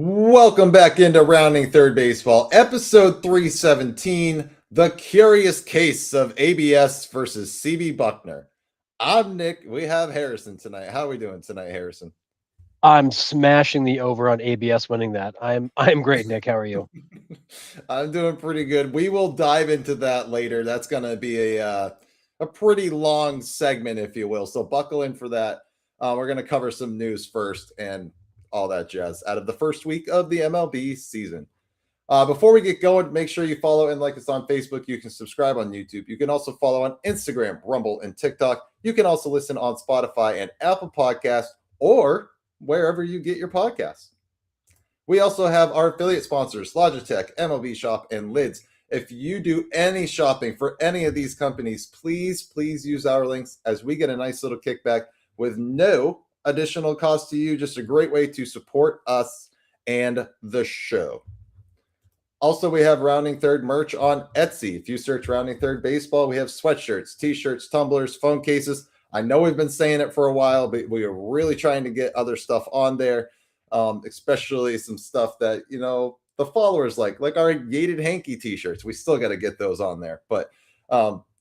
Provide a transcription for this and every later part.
Welcome back into Rounding Third Baseball, episode 317, The Curious Case of ABS versus CB Bucknor. I'm Nick. We have Harrison tonight. How are we doing tonight, Harrison? I'm smashing the over on ABS winning that. I'm great, Nick. How are you? I'm doing pretty good. We will dive into that later. That's going to be a pretty long segment, if you will. So buckle in for that. We're going to cover some news first and all that jazz out of the first week of the MLB season. Before we get going, make sure you follow and like us on Facebook. You can subscribe on YouTube. You can also follow on Instagram, Rumble, and TikTok. You can also listen on Spotify and Apple Podcasts or wherever you get your podcasts. We also have our affiliate sponsors, Logitech, MLB Shop, and Lids. If you do any shopping for any of these companies, please use our links as we get a nice little kickback with no additional cost to you. Just a great way to support us and the show. Also, we have Rounding Third merch on Etsy. If you search Rounding Third Baseball, we have sweatshirts, t-shirts, tumblers, phone cases. I know we've been saying it for a while, but we are really trying to get other stuff on there, especially some stuff that, the followers like our Yated Hanky t-shirts. We still got to get those on there. But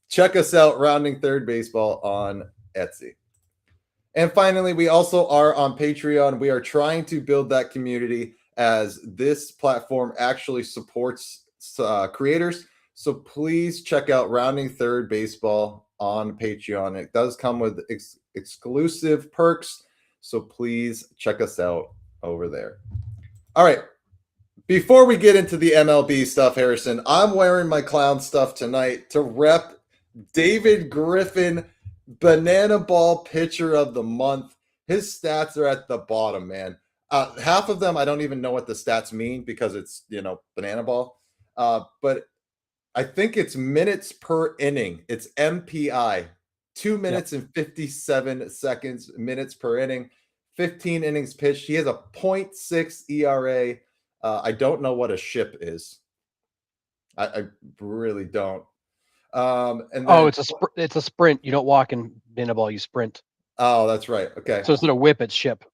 check us out, Rounding Third Baseball on Etsy. And finally, we also are on Patreon. We are trying to build that community as this platform actually supports creators. So please check out Rounding Third Baseball on Patreon. It does come with exclusive perks. So please check us out over there. All right. Before we get into the MLB stuff, Harrison, I'm wearing my clown stuff tonight to rep David Griffin, Banana Ball Pitcher of the Month. His stats are at the bottom, man. Half of them, I don't even know what the stats mean because it's, Banana Ball. But I think it's minutes per inning. It's MPI. 2 minutes and 57 seconds, minutes per inning. 15 innings pitched. He has a 0.6 ERA. I don't know what a ship is. I really don't. And then, it's a sprint. You don't walk in Banana Ball, you sprint. Oh, that's right. Okay. So instead of whip, it's ship.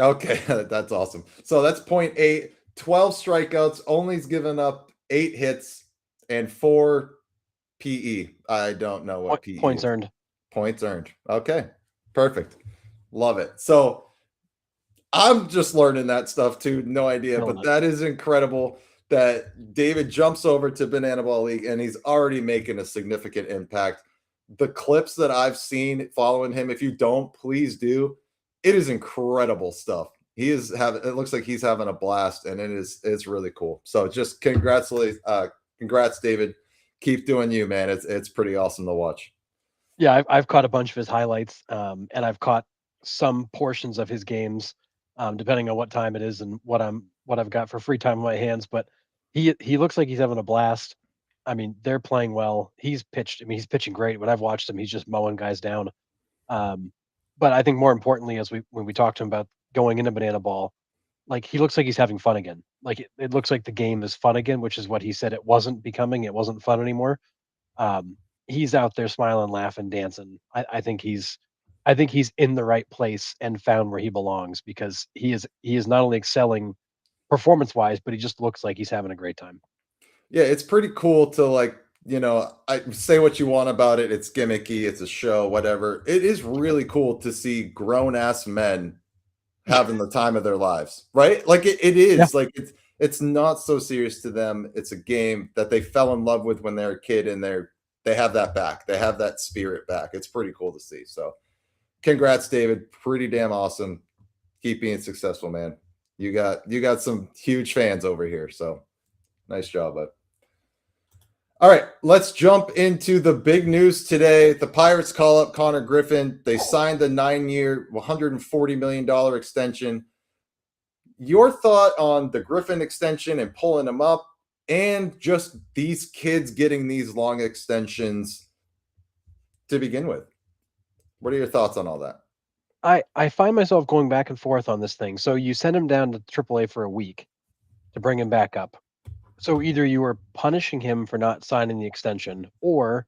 Okay, that's awesome. So that's 0.8, 12 strikeouts, only's given up 8 hits and 4 PE. I don't know what PE points is. earned. Points earned. Okay, perfect. Love it. So I'm just learning that stuff too. No idea, but that is incredible that David jumps over to Banana Ball League and he's already making a significant impact. The clips that I've seen following him, if you don't, please do. It is incredible stuff. It looks like he's having a blast, and it's really cool. So just congrats, David. Keep doing you, man. It's pretty awesome to watch. Yeah, I've caught a bunch of his highlights, and I've caught some portions of his games, depending on what time it is and what I've got for free time on my hands. But he looks like he's having a blast. I mean, they're playing well. He's pitching great. When I've watched him, he's just mowing guys down. But I think more importantly, when we talked to him about going into Banana Ball, like he looks like he's having fun again. Like it looks like the game is fun again, which is what he said it wasn't becoming. It wasn't fun anymore. He's out there smiling, laughing, dancing. I think he's in the right place and found where he belongs because he is not only excelling performance wise, but he just looks like he's having a great time. Yeah, it's pretty cool to I say what you want about it. It's gimmicky, it's a show, whatever. It is really cool to see grown ass men having the time of their lives, right? Like it is like it's not so serious to them. It's a game that they fell in love with when they were a kid, and they have that back. They have that spirit back. It's pretty cool to see. So congrats, David. Pretty damn awesome. Keep being successful, man. You got some huge fans over here. So nice job, bud. All right, let's jump into the big news today. The Pirates call up Konnor Griffin. They signed the 9-year, $140 million extension. Your thought on the Griffin extension and pulling him up, and just these kids getting these long extensions to begin with? What are your thoughts on all that? I find myself going back and forth on this thing. So you send him down to AAA for a week to bring him back up. So either you are punishing him for not signing the extension, or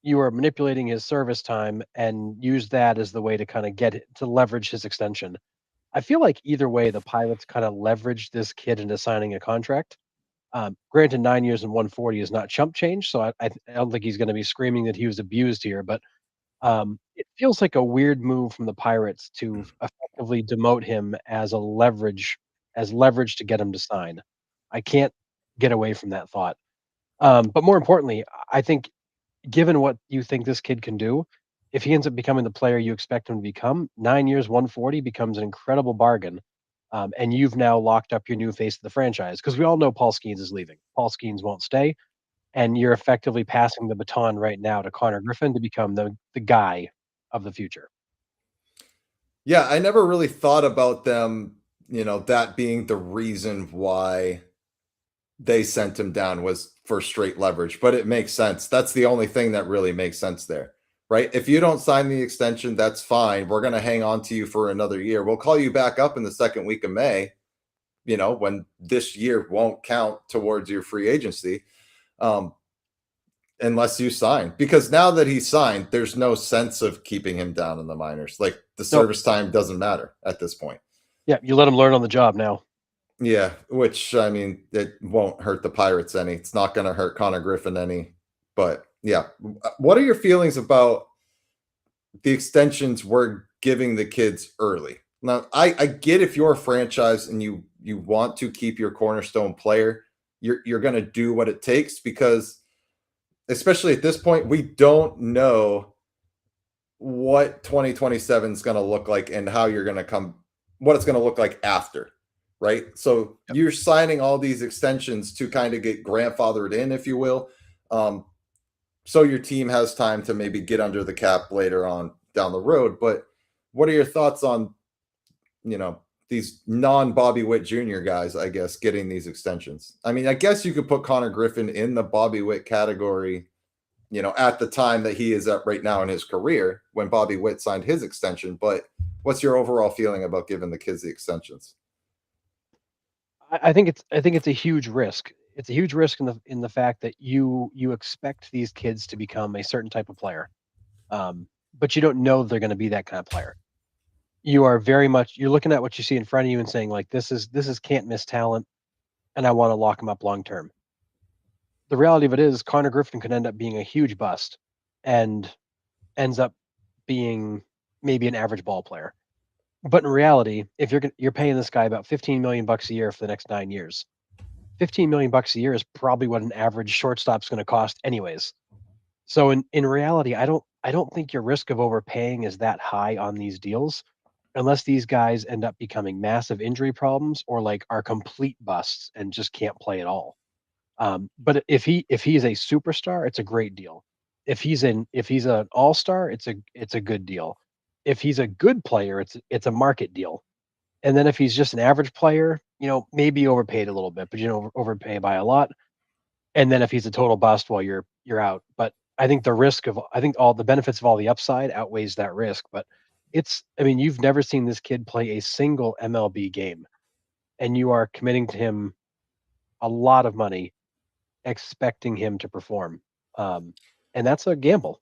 you are manipulating his service time and use that as the way to kind of leverage his extension. I feel like either way, the Pirates kind of leveraged this kid into signing a contract. Granted, 9 years and 140 is not chump change, so I don't think he's going to be screaming that he was abused here. But it feels like a weird move from the Pirates to effectively demote him as leverage to get him to sign. I can't get away from that thought. But more importantly, I think given what you think this kid can do, if he ends up becoming the player you expect him to become, 9 years, 140 becomes an incredible bargain. And you've now locked up your new face of the franchise because we all know Paul Skeens is leaving. Paul Skeens won't stay. And you're effectively passing the baton right now to Konnor Griffin to become the guy of the future. Yeah, I never really thought about them, that being the reason why they sent him down was for straight leverage, but it makes sense. That's the only thing that really makes sense there, right? If you don't sign the extension, that's fine. We're going to hang on to you for another year. We'll call you back up in the second week of May, when this year won't count towards your free agency. Unless you sign, because now that he's signed, there's no sense of keeping him down in the minors. Like the Nope. service time doesn't matter at this point. Yeah, you let him learn on the job now. Yeah, which I mean, it won't hurt the Pirates any. It's not going to hurt Konnor Griffin any. But yeah, what are your feelings about the extensions we're giving the kids early? Now, I get if you're a franchise and you want to keep your cornerstone player, you're going to do what it takes because, especially at this point, we don't know what 2027 is going to look like and how you're going to what it's going to look like after, right? So Yep. you're signing all these extensions to kind of get grandfathered in, if you will. So your team has time to maybe get under the cap later on down the road. But what are your thoughts on, these non-Bobby Witt Jr. guys, I guess, getting these extensions? I mean, I guess you could put Konnor Griffin in the Bobby Witt category, at the time that he is at right now in his career when Bobby Witt signed his extension. But what's your overall feeling about giving the kids the extensions? I think it's a huge risk. It's a huge risk in the fact that you expect these kids to become a certain type of player, but you don't know they're going to be that kind of player. You're looking at what you see in front of you and saying like this is can't miss talent, and I want to lock him up long term. The reality of it is Konnor Griffin could end up being a huge bust, and ends up being maybe an average ball player. But in reality, if you're paying this guy about $15 million a year for the next 9 years, $15 million a year is probably what an average shortstop's going to cost, anyways. So in reality, I don't think your risk of overpaying is that high on these deals, unless these guys end up becoming massive injury problems or like are complete busts and just can't play at all. But if he's a superstar, it's a great deal. If he's an all-star, it's a good deal. If he's a good player, it's a market deal. And then if he's just an average player, maybe overpaid a little bit, but you don't overpay by a lot. And then if he's a total bust, well, you're out. But I think all the benefits of all the upside outweighs that risk. But you've never seen this kid play a single MLB game, and you are committing to him a lot of money, expecting him to perform. And that's a gamble.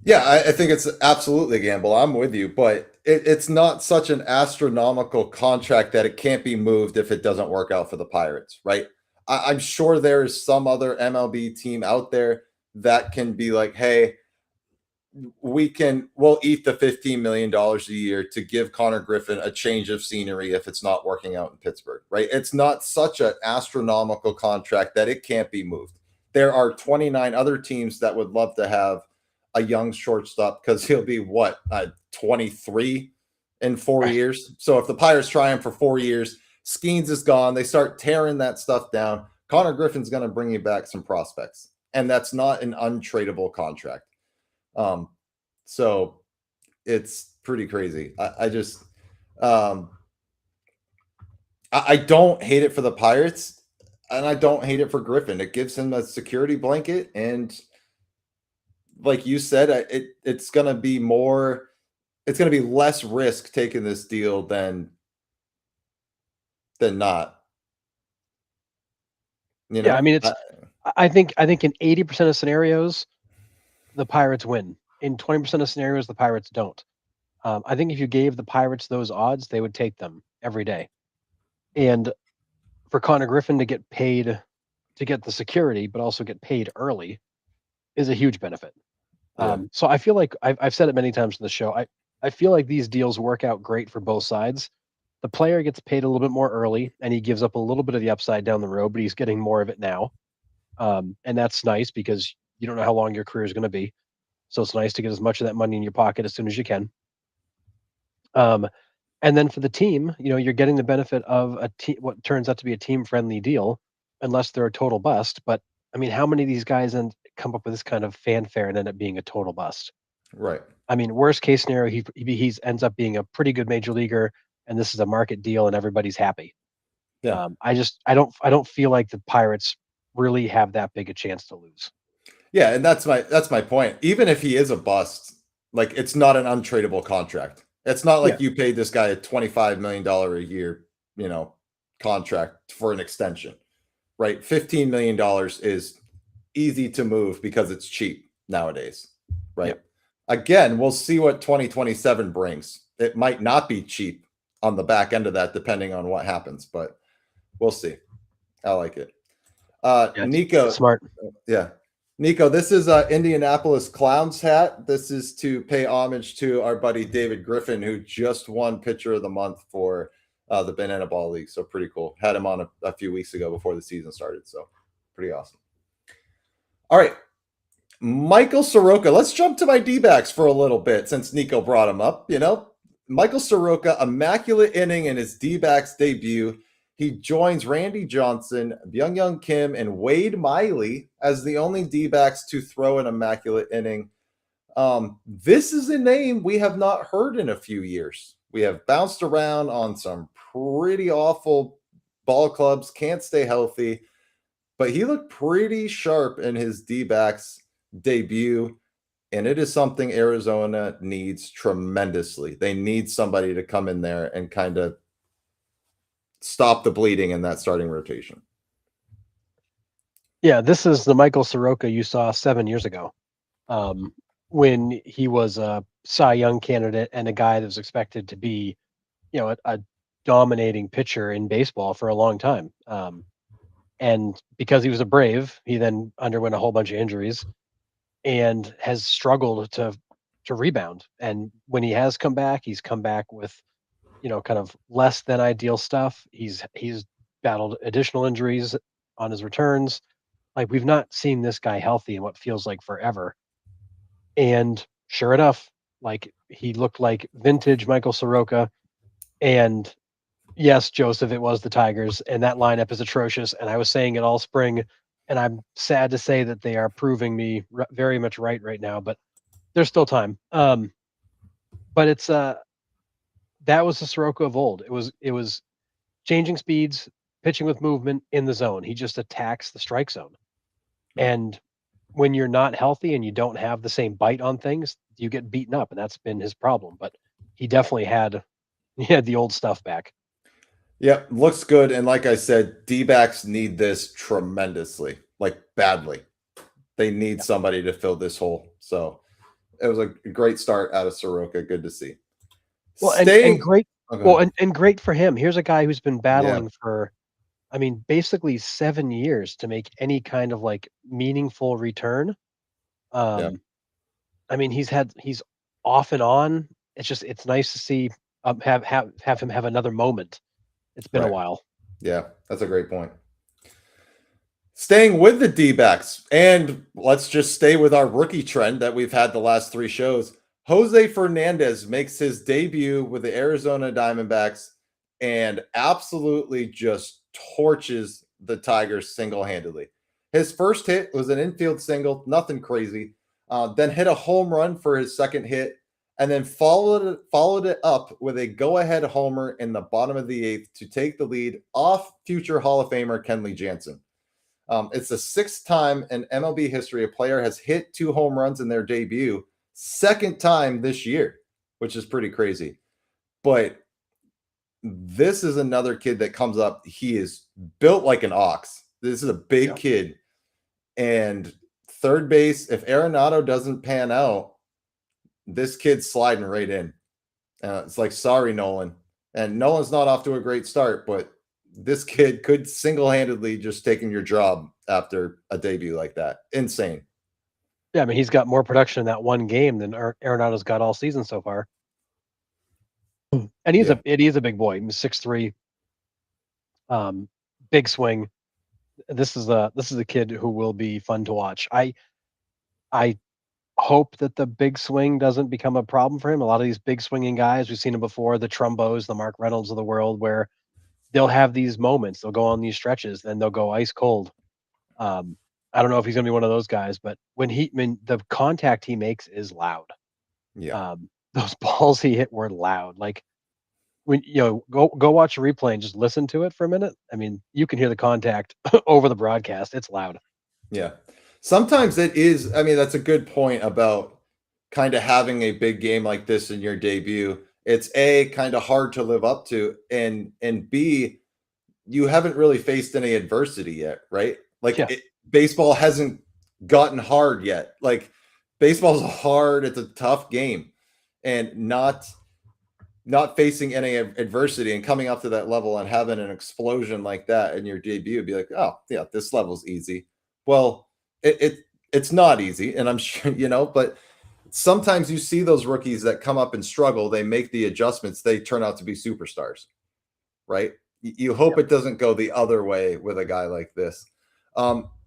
Yeah, I think it's absolutely a gamble. I'm with you, but it's not such an astronomical contract that it can't be moved if it doesn't work out for the Pirates, right? I'm sure there is some other MLB team out there that can be like, hey, we'll eat the $15 million a year to give Konnor Griffin a change of scenery if it's not working out in Pittsburgh, right? It's not such an astronomical contract that it can't be moved. There are 29 other teams that would love to have a young shortstop because he'll be 23 in 4 years. So if the Pirates try him for 4 years, Skeens is gone. They start tearing that stuff down. Konnor Griffin's going to bring you back some prospects, and that's not an untradeable contract. So it's pretty crazy. I just I don't hate it for the Pirates, and I don't hate it for Griffin. It gives him a security blanket, and like you said, it's going to be less risk taking this deal than not. Yeah, I think in 80% of scenarios, the Pirates win. In 20% of scenarios, the Pirates don't. I think if you gave the Pirates those odds, they would take them every day. And for Connor Griffin to get paid to get the security, but also get paid early is a huge benefit. Yeah. So I feel like I've said it many times in the show. I feel like these deals work out great for both sides. The player gets paid a little bit more early, and he gives up a little bit of the upside down the road, but he's getting more of it now, and that's nice because you don't know how long your career is going to be. So it's nice to get as much of that money in your pocket as soon as you can. Um, and then for the team, you're getting the benefit of what turns out to be a team-friendly deal, unless they're a total bust. But I mean, how many of these guys come up with this kind of fanfare and end up being a total bust? Right. I mean, worst case scenario, he's ends up being a pretty good major leaguer, and this is a market deal, and everybody's happy. Yeah. I don't feel like the Pirates really have that big a chance to lose. Yeah, and that's my point. Even if he is a bust, like it's not an untradeable contract. It's not Yeah, like you paid this guy a $25 million a year, contract for an extension, right? $15 million is easy to move because it's cheap nowadays, yeah. right? Again, we'll see what 2027 brings. It might not be cheap on the back end of that, depending on what happens, but we'll see. I like it. Yeah, it's Nico, smart. yeah. Nico, this is a Indianapolis Clowns hat. This is to pay homage to our buddy David Griffin, who just won Pitcher of the Month for the Banana Ball League. So pretty cool. Had him on a few weeks ago before the season started. So pretty awesome. All right. Michael Soroka. Let's jump to my D-backs for a little bit since Nico brought him up. Michael Soroka, immaculate inning in his D-backs debut. He joins Randy Johnson, Byung-Hyun Kim, and Wade Miley as the only D-backs to throw an immaculate inning. This is a name we have not heard in a few years. We have bounced around on some pretty awful ball clubs, can't stay healthy, but he looked pretty sharp in his D-backs debut, and it is something Arizona needs tremendously. They need somebody to come in there and kind of stop the bleeding in that starting rotation. Yeah, this is the Michael Soroka you saw 7 years ago, when he was a Cy Young candidate and a guy that was expected to be, a dominating pitcher in baseball for a long time. And because he was a Brave, he then underwent a whole bunch of injuries and has struggled to rebound. And when he has come back, he's come back with, kind of less than ideal stuff. He's battled additional injuries on his returns. Like, we've not seen this guy healthy in what feels like forever. And sure enough, like, he looked like vintage Michael Soroka. And yes, Joseph, it was the Tigers, and that lineup is atrocious. And I was saying it all spring, and I'm sad to say that they are proving me very much right now. But there's still time. But it's that was the Soroka of old. It was changing speeds, pitching with movement in the zone. He just attacks the strike zone. Yeah. And when you're not healthy and you don't have the same bite on things, you get beaten up, and that's been his problem. But he definitely he had the old stuff back. Yep, looks good. And like I said, D-backs need this tremendously, like badly. They need somebody to fill this hole. So it was a great start out of Soroka. Good to see. Well, and Staying. great. Okay. Well, and great for him. Here's a guy who's been Yeah. battling for, I mean, basically 7 years to make any kind of like meaningful return. Yeah. I mean, he's off and on. It's nice to see have him have another moment. It's been a Right. while. Yeah. That's a great point. Staying with the D-backs, and let's just stay with our rookie trend that we've had the last three shows. Jose Fernandez makes his debut with the Arizona Diamondbacks and absolutely just torches the Tigers single-handedly. His first hit was an infield single, nothing crazy. Then hit a home run for his second hit, and then followed it up with a go-ahead homer in the bottom of the eighth to take the lead off future Hall of Famer Kenley Jansen. It's the sixth time in MLB history a player has hit 2 home runs in their debut. Second time this year, which is pretty crazy. But this is another kid that comes up. He is built like an ox. This is a big kid. And third base, if Arenado doesn't pan out, this kid's sliding right in. It's like, sorry, Nolan. And Nolan's not off to a great start, but this kid could single-handedly just taking your job after a debut like that. Insane. Yeah, I mean, he's got more production in that one game than Arenado's got all season so far. And Yeah. he's a big boy. He's 6'3", big swing. This is a kid who will be fun to watch. I hope that the big swing doesn't become a problem for him. A lot of these big swinging guys, we've seen them before, the Trumbos, the Mark Reynolds of the world, where they'll have these moments. They'll go on these stretches, then they'll go ice cold. I don't know if he's gonna be one of those guys, but when the contact he makes is loud. Yeah. Those balls he hit were loud. Like when go watch a replay and just listen to it for a minute. I mean, you can hear the contact over the broadcast. It's loud. Yeah. Sometimes it is. I mean, that's a good point about kind of having a big game like this in your debut. It's A, kind of hard to live up to, and B, you haven't really faced any adversity yet, right? Like Yeah. baseball hasn't gotten hard yet. Like baseball's hard, it's a tough game. And not facing any adversity and coming up to that level and having an explosion like that in your debut, be like, oh yeah, this level's easy. Well, it's not easy, and I'm sure but sometimes you see those rookies that come up and struggle, they make the adjustments, they turn out to be superstars, right? You hope Yep. it doesn't go the other way with a guy like this.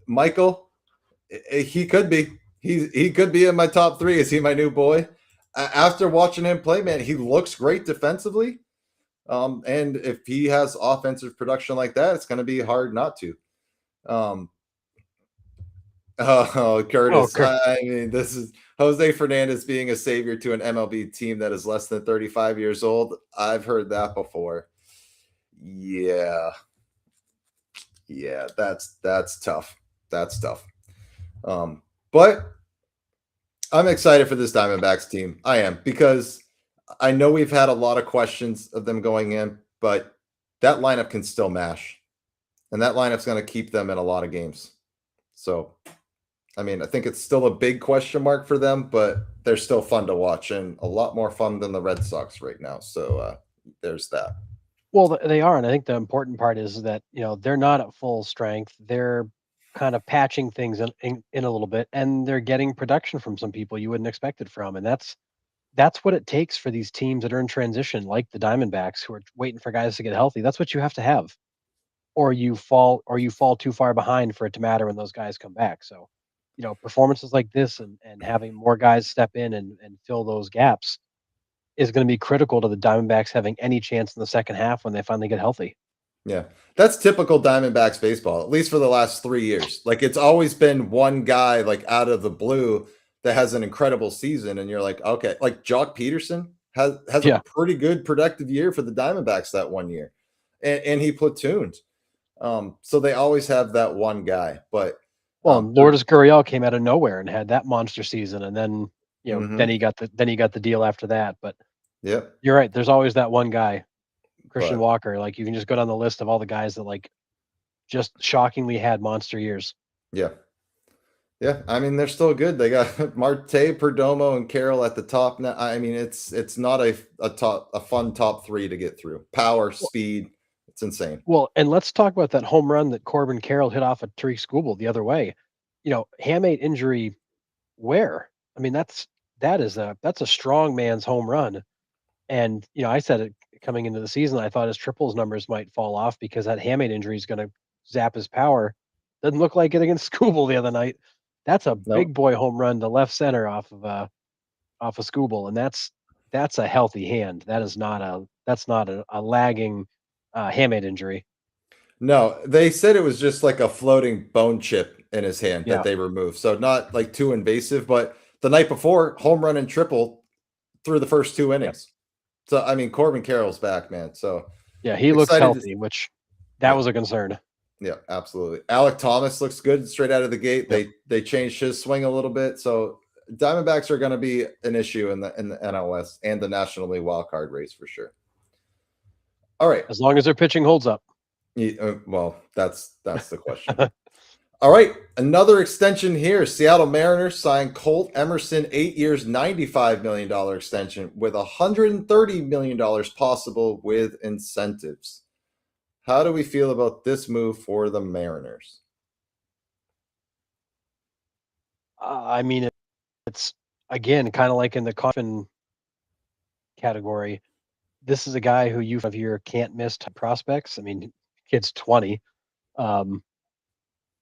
Michael, he could be. He could be in my top 3. Is he my new boy? After watching him play, man, he looks great defensively. And if he has offensive production like that, it's going to be hard not to. Curtis. Kurt. I mean, this is Jose Fernandez being a savior to an MLB team that is less than 35 years old. I've heard that before. Yeah. Yeah, that's tough. That's tough. But I'm excited for this Diamondbacks team. I am, because I know we've had a lot of questions of them going in, but that lineup can still mash. And that lineup's going to keep them in a lot of games. So, I mean, I think it's still a big question mark for them, but they're still fun to watch and a lot more fun than the Red Sox right now. So, there's that. Well, they are, and I think the important part is that they're not at full strength. They're kind of patching things in a little bit, and they're getting production from some people you wouldn't expect it from, and that's what it takes for these teams that are in transition, like the Diamondbacks, who are waiting for guys to get healthy. That's what you have to have, or you fall too far behind for it to matter when those guys come back. So, performances like this and having more guys step in and fill those gaps is going to be critical to the Diamondbacks having any chance in the second half when they finally get healthy. Yeah. That's typical Diamondbacks baseball, at least for the last 3 years. Like, it's always been one guy, like, out of the blue that has an incredible season, and you're like, okay, like Jock Peterson has Yeah. a pretty good productive year for the Diamondbacks that one year, and he platooned. So they always have that one guy, but Well, Lourdes Gurriel came out of nowhere and had that monster season, and then then he got the deal after that. But yep, you're right. There's always that one guy, Christian but Walker. Like, you can just go down the list of all the guys that like just shockingly had monster years. yeah. Yeah, I mean, they're still good. They got Marte, Perdomo, and Carroll at the top now. I mean, it's not a fun top 3 to get through. Power, speed, it's insane. Well, and let's talk about that home run that Corbin Carroll hit off of Tariq Skubal the other way. Hamate injury. Where? I mean, that's a strong man's home run. And I said it coming into the season. I thought his triples numbers might fall off because that hamate injury is going to zap his power. Doesn't look like it against Skubal the other night. That's a big Nope. boy home run to left center off of Skubal, and that's a healthy hand. That's not a lagging hamate injury. No, they said it was just like a floating bone chip in his hand that Yeah. they removed. So not like too invasive, but the night before, home run and triple through the first 2 innings. So, I mean, Corbin Carroll's back, man. So Yeah, he looks excited healthy, which that was a concern. Yeah, absolutely. Alec Thomas looks good straight out of the gate. Yep. They changed his swing a little bit. So Diamondbacks are going to be an issue in the NLS and the National League wild card race for sure. All right. As long as their pitching holds up. Well, that's the question. All right, another extension here. Seattle Mariners signed Colt Emerson, 8 years, $95 million extension with $130 million possible with incentives. How do we feel about this move for the Mariners? I mean, it's again kind of like in the coffin category. This is a guy who you have your can't miss type prospects. I mean, kid's 20, um,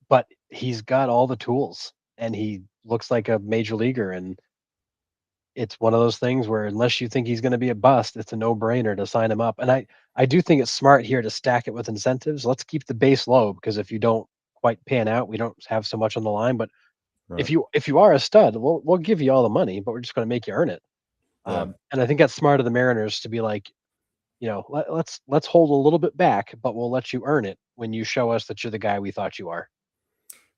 but he's got all the tools and he looks like a major leaguer. And it's one of those things where unless you think he's going to be a bust, it's a no-brainer to sign him up. And I do think it's smart here to stack it with incentives. Let's keep the base low because if you don't quite pan out, we don't have so much on the line. But Right. if you are a stud, we'll give you all the money, but we're just going to make you earn it. Yeah. And I think that's smart of the Mariners to be like, let's hold a little bit back, but we'll let you earn it when you show us that you're the guy we thought you are.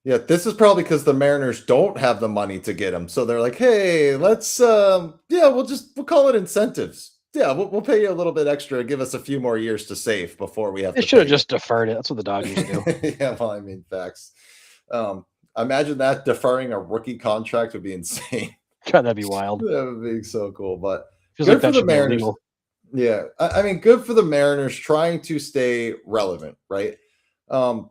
Yeah, this is probably because the Mariners don't have the money to get him. So they're like, hey, let's yeah, we'll call it incentives. Yeah, we'll pay you a little bit extra, give us a few more years to save before we have They to should have pay you. just deferred it. That's what the Dodgers do. Yeah, well, I mean, facts. Imagine that deferring a rookie contract would be insane. God, that'd be wild. That would be so cool. But Feels like good for that the should be Mariners. illegal. Yeah, I mean, good for the Mariners trying to stay relevant, right? Um,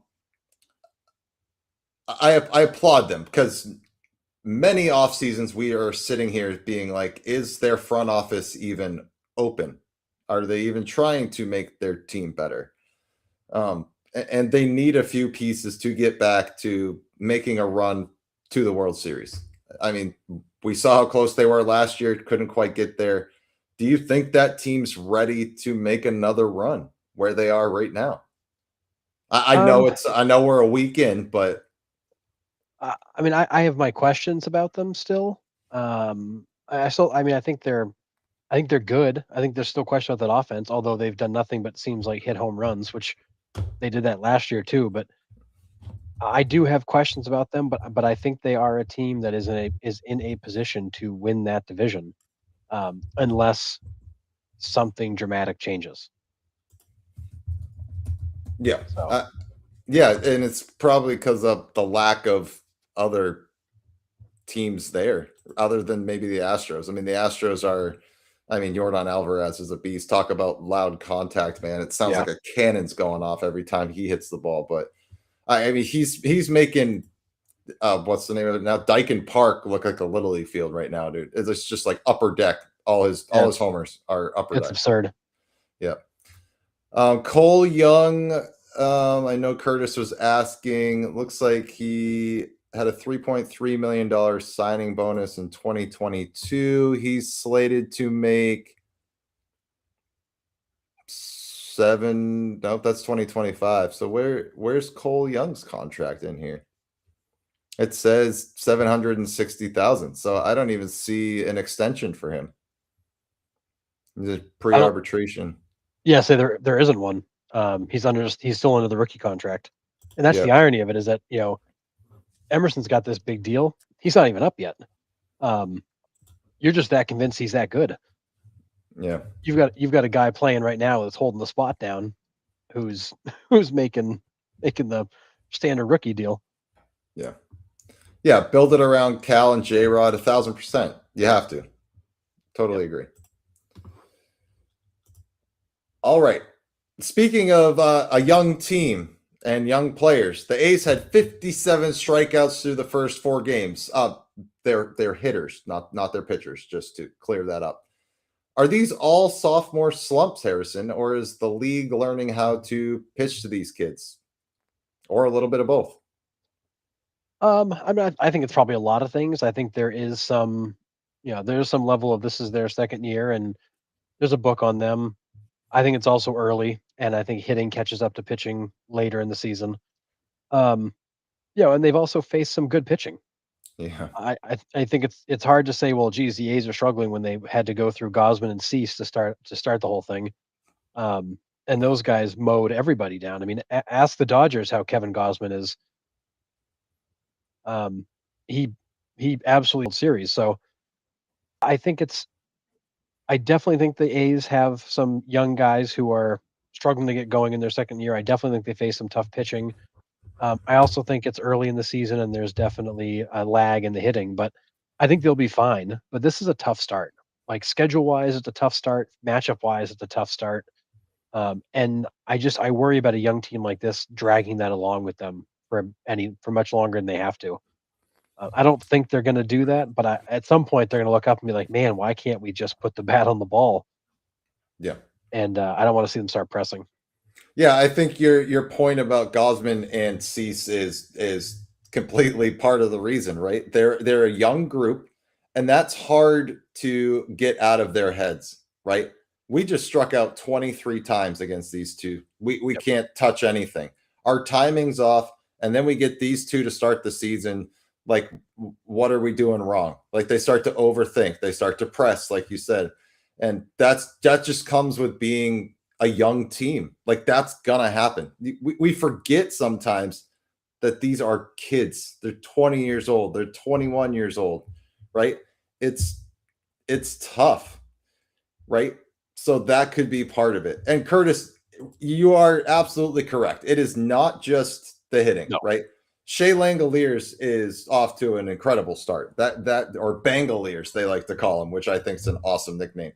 I applaud them because many off seasons we are sitting here being like, is their front office even open? Are they even trying to make their team better? And they need a few pieces to get back to making a run to the World Series. I mean, we saw how close they were last year, couldn't quite get there. Do you think that team's ready to make another run where they are right now? Um, I know we're a week in, but I mean, I have my questions about them still. I mean, I think they're good. I think there's still question about that offense, although they've done nothing but seems like hit home runs, which they did that last year too. But I do have questions about them, but I think they are a team that is in a position to win that division, unless something dramatic changes. yeah, So uh, yeah, and it's probably because of the lack of other teams there, other than maybe the Astros. I mean, the Astros are. I mean, Jordan Alvarez is a beast. Talk about loud contact, man! It sounds yeah, like a cannon's going off every time he hits the ball. But I mean, he's making what's the name of it now? Dyken Park look like a little league field right now, dude. It's just like upper deck. All his it's homers are upper it's deck. absurd. Yeah. Cole Young. I know Curtis was asking. Looks like he had a $3.3 million signing bonus in 2022. He's slated to make seven. Nope, that's 2025. So where's Cole Young's contract in here? It says 760,000. So I don't even see an extension for him. The I don't. pre-arbitration. Yeah, say there isn't one. He's still under the rookie contract, and that's the Yep. irony of it is that Emerson's got this big deal. He's not even up yet. Um, you're just that convinced he's that good. Yeah. You've got a guy playing right now that's holding the spot down, who's who's making the standard rookie deal. Yeah. Yeah. Build it around Cal and J Rod 1,000%. You have to. Totally Yep. agree. All right. Speaking of a young team and young players, the A's had 57 strikeouts through the first 4 games. They're hitters, not their pitchers, just to clear that up. Are these all sophomore slumps, Harrison, or is the league learning how to pitch to these kids, or a little bit of both? I think it's probably a lot of things. I think there is some, there's some level of this is their second year, and there's a book on them. I think it's also early, and I think hitting catches up to pitching later in the season. Um, and they've also faced some good pitching. Yeah, I think it's hard to say, well, geez, the A's are struggling when they had to go through Gosman and Cease to start the whole thing. And those guys mowed everybody down. I mean, ask the Dodgers how Kevin Gosman is. Um, he he absolutely series. So I think I definitely think the A's have some young guys who are struggling to get going in their second year. I definitely think they face some tough pitching. I also think it's early in the season and there's definitely a lag in the hitting, but I think they'll be fine. But this is a tough start. Like schedule wise, it's a tough start. Matchup wise, it's a tough start. And I worry about a young team like this dragging that along with them for much longer than they have to. I don't think they're going to do that, but at some point they're going to look up and be like, "Man, why can't we just put the bat on the ball?" Yeah. And I don't want to see them start pressing. Yeah, I think your point about Gosman and Cease is completely part of the reason, right? They're a young group, and that's hard to get out of their heads, right? We just struck out 23 times against these two. We Yep. can't touch anything. Our timing's off, and then we get these two to start the season. Like, what are we doing wrong? Like they start to overthink, they start to press, like you said, and that just comes with being a young team. Like that's gonna happen. We forget sometimes that these are kids. They're 20 years old. They're 21 years old, right? It's it's tough, right? So that could be part of it. And Curtis, you are absolutely correct. It is not just the hitting, No. right? Shea Langoliers is off to an incredible start. That or Bangaliers, they like to call him, which I think is an awesome nickname.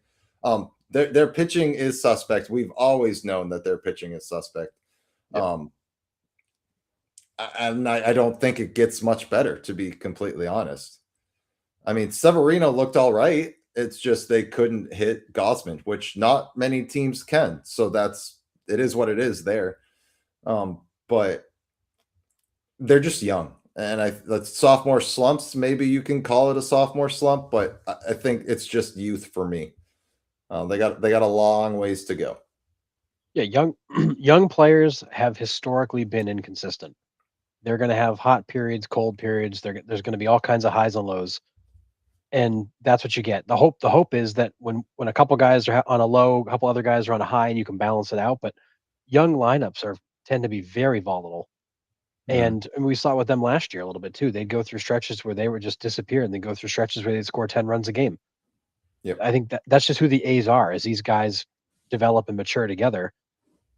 Their pitching is suspect. We've always known that their pitching is suspect. Yep. And I don't think it gets much better, to be completely honest. I mean, Severino looked all right. It's just they couldn't hit Gosman, which not many teams can. So it is what it is there. But they're just young. And that's sophomore slumps. Maybe you can call it a sophomore slump, but I think it's just youth for me. They got a long ways to go. Yeah, young young players have historically been inconsistent. They're going to have hot periods, cold periods. There's going to be all kinds of highs and lows, and that's what you get. The hope is that when a couple guys are on a low, a couple other guys are on a high, and you can balance it out. But young lineups are tend to be very volatile, Mm, and we saw it with them last year a little bit too. They'd go through stretches where they would just disappear, and they go through stretches where they'd score 10 runs a game. yep. I think that's just who the A's are. As these guys develop and mature together,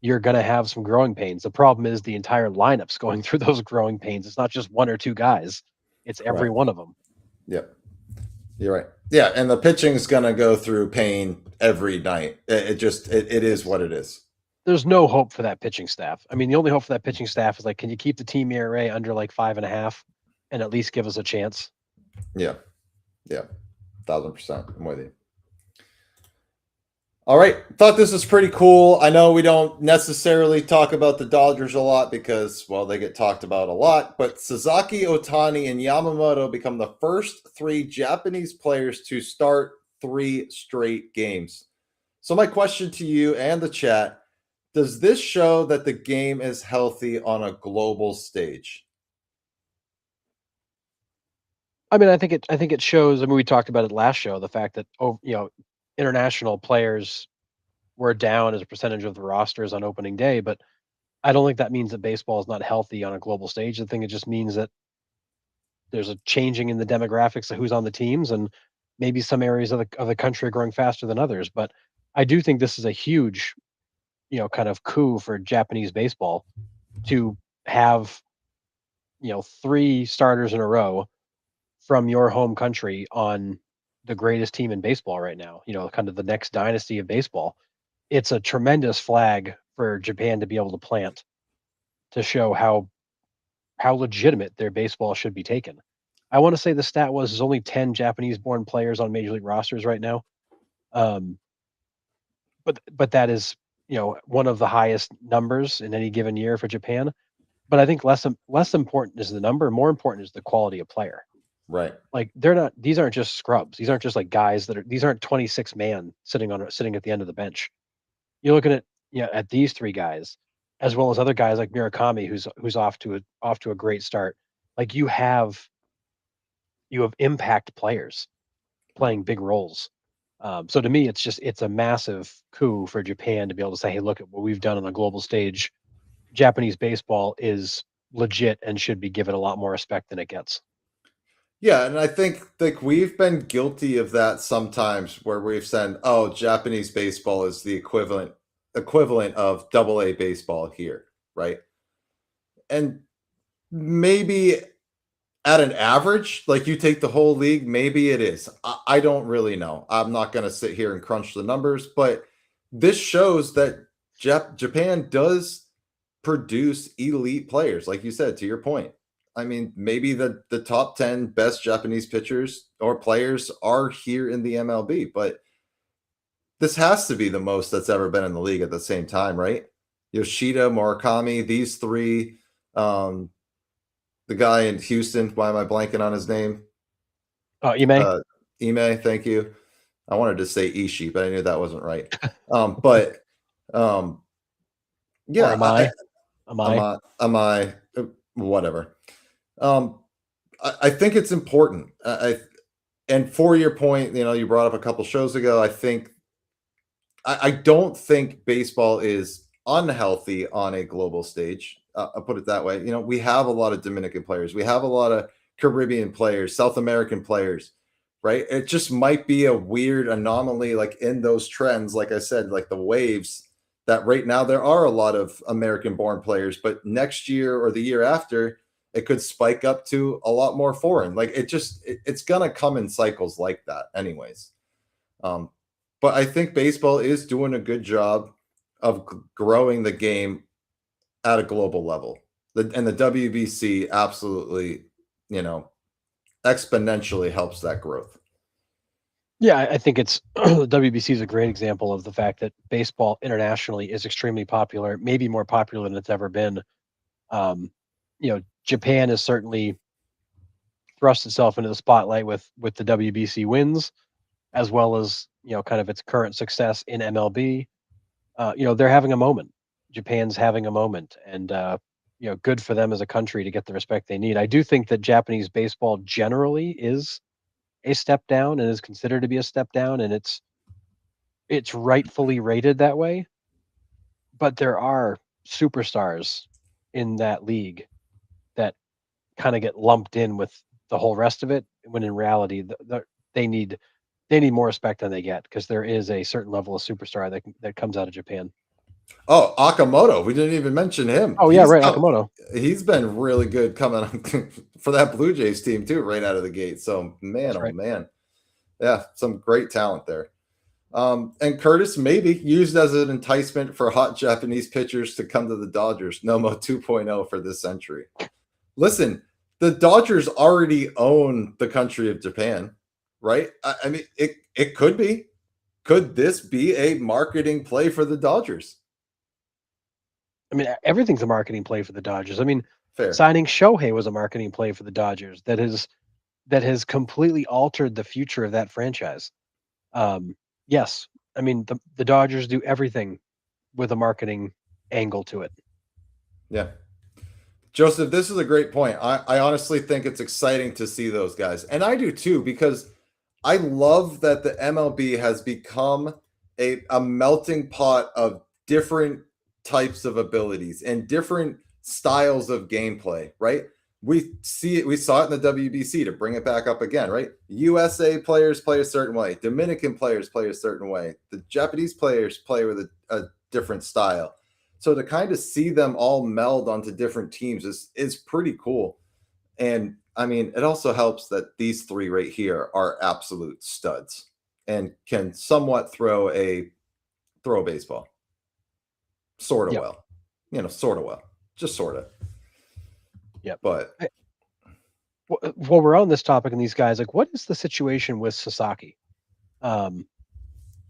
you're going to have some growing pains. The problem is the entire lineup's going through those growing pains. It's not just one or two guys; it's every Correct. one of them. Yep. You're right. Yeah, and the pitching's gonna go through pain every night. It is It's what it is. There's no hope for that pitching staff. I mean, the only hope for that pitching staff is like, can you keep the team ERA under like 5.5, and at least give us a chance? Yeah. Yeah. 1,000%. I'm with you. All right. Thought this was pretty cool. I know we don't necessarily talk about the Dodgers a lot because, well, they get talked about a lot, but Sasaki, Otani, and Yamamoto become the first three Japanese players to start 3 straight games. So, my question to you and the chat, does this show that the game is healthy on a global stage? I mean, I think it shows. I mean, we talked about it last show. The fact that international players were down as a percentage of the rosters on opening day, but I don't think that means that baseball is not healthy on a global stage. I think it just means that there's a changing in the demographics of who's on the teams, and maybe some areas of the country are growing faster than others. But I do think this is a huge, kind of coup for Japanese baseball to have, three starters in a row from your home country on the greatest team in baseball right now, kind of the next dynasty of baseball. It's a tremendous flag for Japan to be able to plant to show how legitimate their baseball should be taken. I want to say the stat was there's only 10 Japanese born players on major league rosters right now. Um, but that is, one of the highest numbers in any given year for Japan. But I think less important is the number, more important is the quality of player. Right. Like these aren't just scrubs. These aren't just like guys these aren't 26 man sitting at the end of the bench. You're looking at at these three guys, as well as other guys like Murakami, who's off to a great start. Like you have impact players playing big roles. So to me, it's a massive coup for Japan to be able to say, "Hey, look at what we've done on the global stage. Japanese baseball is legit and should be given a lot more respect than it gets." Yeah, and I think like we've been guilty of that sometimes where we've said, "Oh, Japanese baseball is the equivalent of double A baseball here," right? And maybe at an average, like you take the whole league, maybe it is. I don't really know. I'm not going to sit here and crunch the numbers, but this shows that Japan does produce elite players, like you said, to your point. I mean, maybe the top 10 best Japanese pitchers or players are here in the MLB, but this has to be the most that's ever been in the league at the same time, right? Yoshida, Murakami, these three, the guy in Houston, why am I blanking on his name? Ime? Ime, thank you. I wanted to say Ishii, but I knew that wasn't right. But yeah, Or am I whatever. I think it's important. And for your point, you brought up a couple shows ago. I don't think baseball is unhealthy on a global stage. I'll put it that way. We have a lot of Dominican players. We have a lot of Caribbean players, South American players, right? It just might be a weird anomaly, like in those trends, like I said, like the waves, that right now there are a lot of American-born players, but next year or the year after, it could spike up to a lot more foreign. Like it's gonna come in cycles like that, anyways. But I think baseball is doing a good job of growing the game at a global level. And the WBC absolutely, exponentially helps that growth. Yeah, I think it's the WBC is a great example of the fact that baseball internationally is extremely popular, maybe more popular than it's ever been. Japan has certainly thrust itself into the spotlight with the WBC wins, as well as kind of its current success in MLB. They're having a moment. Japan's having a moment, and good for them as a country to get the respect they need. I do think that Japanese baseball generally is a step down and is considered to be a step down, and it's rightfully rated that way. But there are superstars in that league that kind of get lumped in with the whole rest of it, when in reality they need more respect than they get, because there is a certain level of superstar that comes out of Japan. Oh, Akamoto. We didn't even mention him. Oh, yeah, right, Akamoto. He's been really good coming for that Blue Jays team, too, right out of the gate. So, man, That's right. man. Yeah, some great talent there. And Curtis maybe used as an enticement for hot Japanese pitchers to come to the Dodgers. Nomo 2.0 for this century. Listen, the Dodgers already own the country of Japan, right? I mean, it could be. Could this be a marketing play for the Dodgers? I mean, everything's a marketing play for the Dodgers. I mean, Fair. signing Shohei was a marketing play for the Dodgers that has completely altered the future of that franchise. Yes, I mean the Dodgers do everything with a marketing angle to it. Yeah. Joseph, this is a great point. I honestly think it's exciting to see those guys. And I do too, because I love that the MLB has become a melting pot of different types of abilities and different styles of gameplay, right? We saw it in the WBC, to bring it back up again, right? USA players play a certain way, Dominican players play a certain way, the Japanese players play with a different style. So to kind of see them all meld onto different teams is pretty cool. And I mean, it also helps that these three right here are absolute studs and can somewhat throw a baseball. Sort of well. Sort of well. Just sort of. Yeah. But while we're on this topic and these guys, like, what is the situation with Sasaki?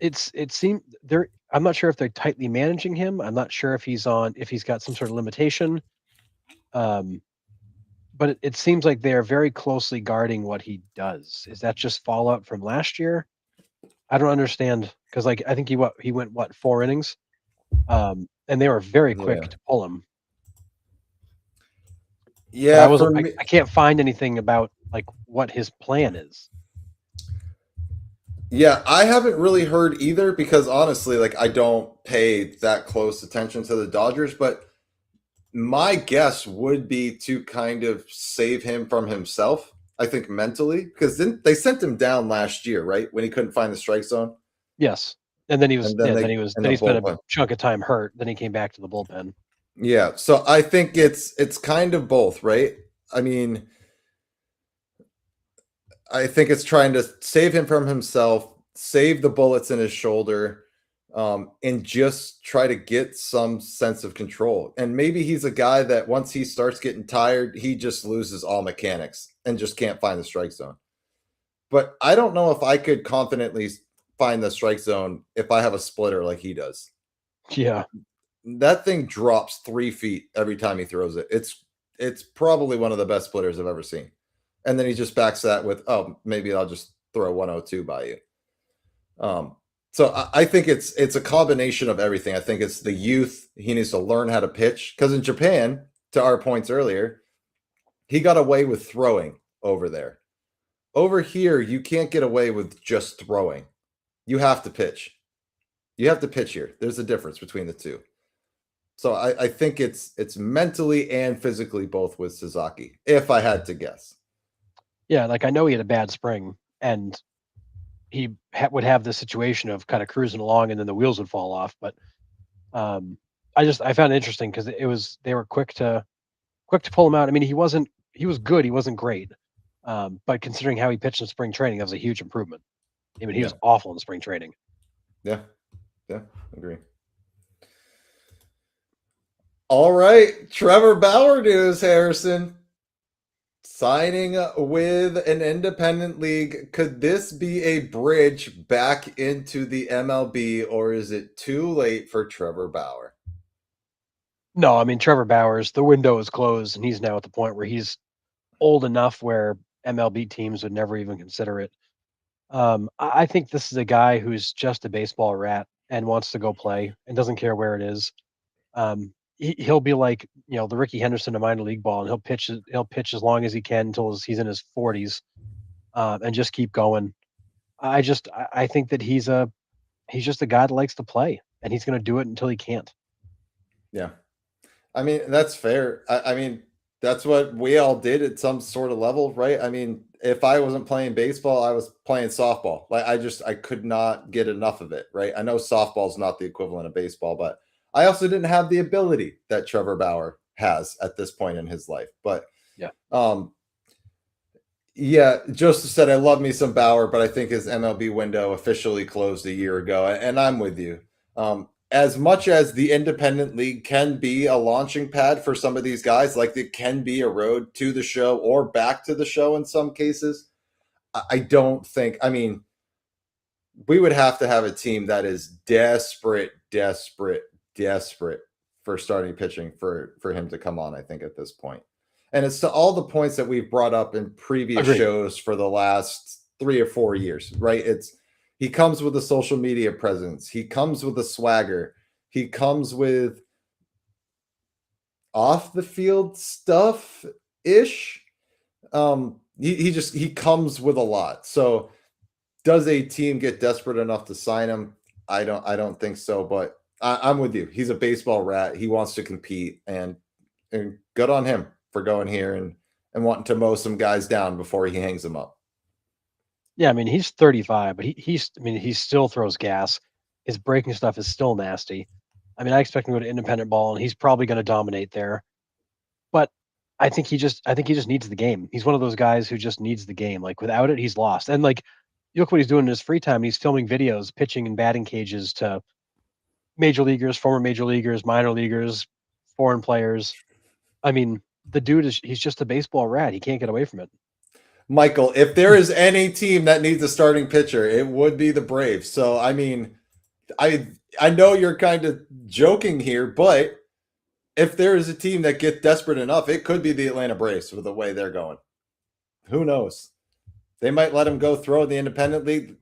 It seemed they're. I'm not sure if they're tightly managing him. I'm not sure if he's got some sort of limitation. But it seems like they are very closely guarding what he does. Is that just fallout from last year? I don't understand, because I think he went 4 innings, and they were very quick to pull him. Yeah, I can't find anything about what his plan is. Yeah, I haven't really heard either, because honestly, I don't pay that close attention to the Dodgers, but my guess would be to kind of save him from himself, I think, mentally, because they sent him down last year, right? When he couldn't find the strike zone. Yes. And then he spent a chunk of time hurt. Then he came back to the bullpen. Yeah, so I think it's kind of both, right? I mean, I think it's trying to save him from himself, save the bullets in his shoulder, and just try to get some sense of control. And maybe he's a guy that once he starts getting tired, he just loses all mechanics and just can't find the strike zone. But I don't know if I could confidently find the strike zone if I have a splitter like he does. Yeah. That thing drops 3 feet every time he throws it. It's probably one of the best splitters I've ever seen. And then he just backs that with, oh, maybe I'll just throw 102 by you. So I think it's a combination of everything. I think it's the youth. He needs to learn how to pitch. Because in Japan, to our points earlier, he got away with throwing over there. Over here, you can't get away with just throwing. You have to pitch. You have to pitch here. There's a difference between the two. So I think it's mentally and physically both with Sasaki, if I had to guess. Yeah, like I know he had a bad spring, and he would have the situation of kind of cruising along, and then the wheels would fall off. But I found it interesting because they were quick to pull him out. I mean, he was good, he wasn't great, but considering how he pitched in spring training, that was a huge improvement. I mean, he Yeah. was awful in spring training. Yeah. Yeah. Agree. All right. Trevor Bauer news, Harrison. Signing with an independent league. Could this be a bridge back into the MLB, or is it too late for Trevor Bauer? No, I mean Trevor Bauer's the window is closed, and he's now at the point where he's old enough where MLB teams would never even consider it. I think this is a guy who's just a baseball rat and wants to go play and doesn't care where it is. He'll be like the Ricky Henderson of minor league ball, and he'll pitch as long as he can until he's in his 40s, and just keep going. I think that he's just a guy that likes to play, and he's going to do it until he can't. Yeah. I mean, that's fair. I mean, that's what we all did at some sort of level, right? I mean, if I wasn't playing baseball, I was playing softball. Like I could not get enough of it, right? I know softball's not the equivalent of baseball, but I also didn't have the ability that Trevor Bauer has at this point in his life. But Yeah. Yeah, Joseph said I love me some Bauer, but I think his MLB window officially closed a year ago, and I'm with you. As much as the independent league can be a launching pad for some of these guys, like it can be a road to the show or back to the show in some cases, I don't think. I mean, we would have to have a team that is desperate, desperate, desperate for starting pitching for him to come on. I think at this point, and it's to all the points that we've brought up in previous Agreed. shows for the last 3 or 4 years. Right? He comes with a social media presence. He comes with a swagger. He comes with off the field stuff ish. He comes with a lot. So does a team get desperate enough to sign him? I don't think so, but I'm with you. He's a baseball rat. He wants to compete, and good on him for going here and wanting to mow some guys down before he hangs them up. Yeah, I mean he's 35, but he still throws gas. His breaking stuff is still nasty. I mean, I expect him to go to independent ball, and he's probably going to dominate there. But I think he just needs the game. He's one of those guys who just needs the game. Like without it, he's lost. And like, you look what he's doing in his free time. He's filming videos, pitching in batting cages to major leaguers, former major leaguers, minor leaguers, foreign players. I mean, the dude he's just a baseball rat. He can't get away from it. Michael, if there is any team that needs a starting pitcher, it would be the Braves. So I mean, I know you're kind of joking here, but if there is a team that gets desperate enough, it could be the Atlanta Braves with the way they're going. Who knows? They might let him go throw in the independent league.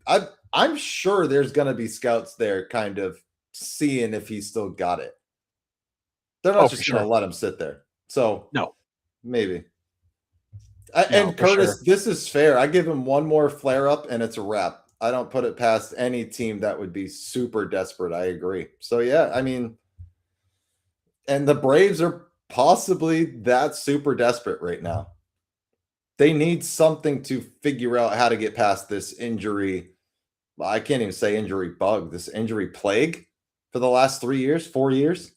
I'm sure there's going to be scouts there kind of seeing if he's still got it. They're not just going to let him sit there. So No, maybe. no, And Curtis, sure. this is fair. I give him one more flare up and it's a wrap. I don't put it past any team that would be super desperate. I agree. So yeah, I mean, and the Braves are possibly that super desperate right now. They need something to figure out how to get past this injury. Well, I can't even say injury bug, this injury plague for the last 3 years, 4 years.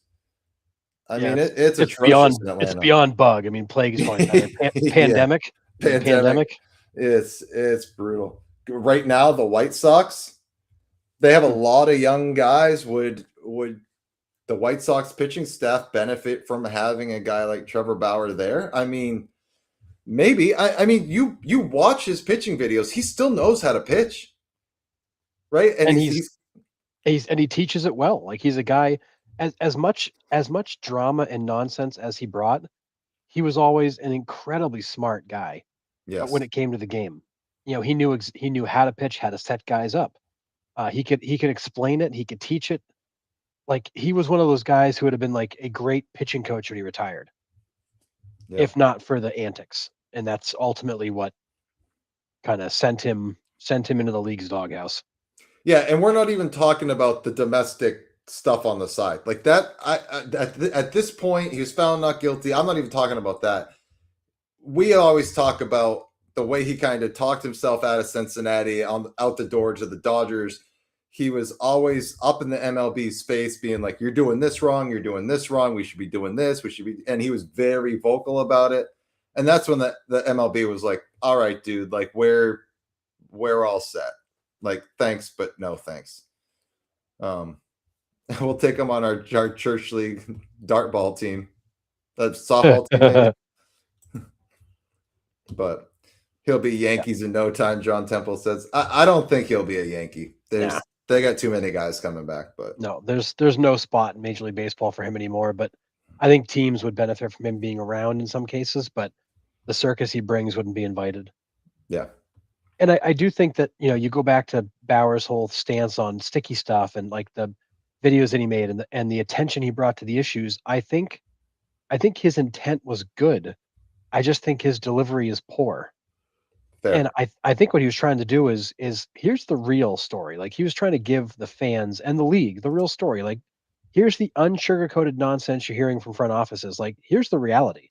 I Yeah, mean, it's it's atrocious in it's Atlanta. beyond bug. I mean, plague is probably better. Yeah, Pandemic, pandemic. pandemic. It's brutal. Right now, the White Sox, they have a Hmm. lot of young guys. Would the White Sox pitching staff benefit from having a guy like Trevor Bauer there? I mean, maybe. I mean, you watch his pitching videos. He still knows how to pitch, right? And And he teaches it well. Like he's a guy as much drama and nonsense as he brought, he was always an incredibly smart guy. But when yes, it came to the game, he knew how to pitch, how to set guys up. He could explain it. He could teach it. Like he was one of those guys who would have been like a great pitching coach when he retired, yeah, if not for the antics. And that's ultimately what kind of sent him into the league's doghouse. yeah. And we're not even talking about the domestic stuff on the side like that. At this point, he was found not guilty. I'm not even talking about that. We always talk about the way he kind of talked himself out of Cincinnati on out the door to the Dodgers. He was always up in the MLB space being like, you're doing this wrong, you're doing this wrong, we should be doing this, we should be, and he was very vocal about it. And that's when the MLB was like, all right, dude, like we're all set. Like, thanks, but no thanks. Um, we'll take him on our church league dart ball team. That's softball team, maybe. But he'll be Yeah. Yankees in no time. John Temple says, I don't think he'll be a Yankee. Nah, They got too many guys coming back, but no, there's no spot in Major League Baseball for him anymore. But I think teams would benefit from him being around in some cases, but the circus he brings wouldn't be invited. yeah, And I do think that, you go back to Bauer's whole stance on sticky stuff and like the videos that he made and the attention he brought to the issues. I think his intent was good. I just think his delivery is poor. And fair. I think what he was trying to do is here's the real story. Like he was trying to give the fans and the league the real story. Like here's the unsugar-coated nonsense you're hearing from front offices. Like here's the reality.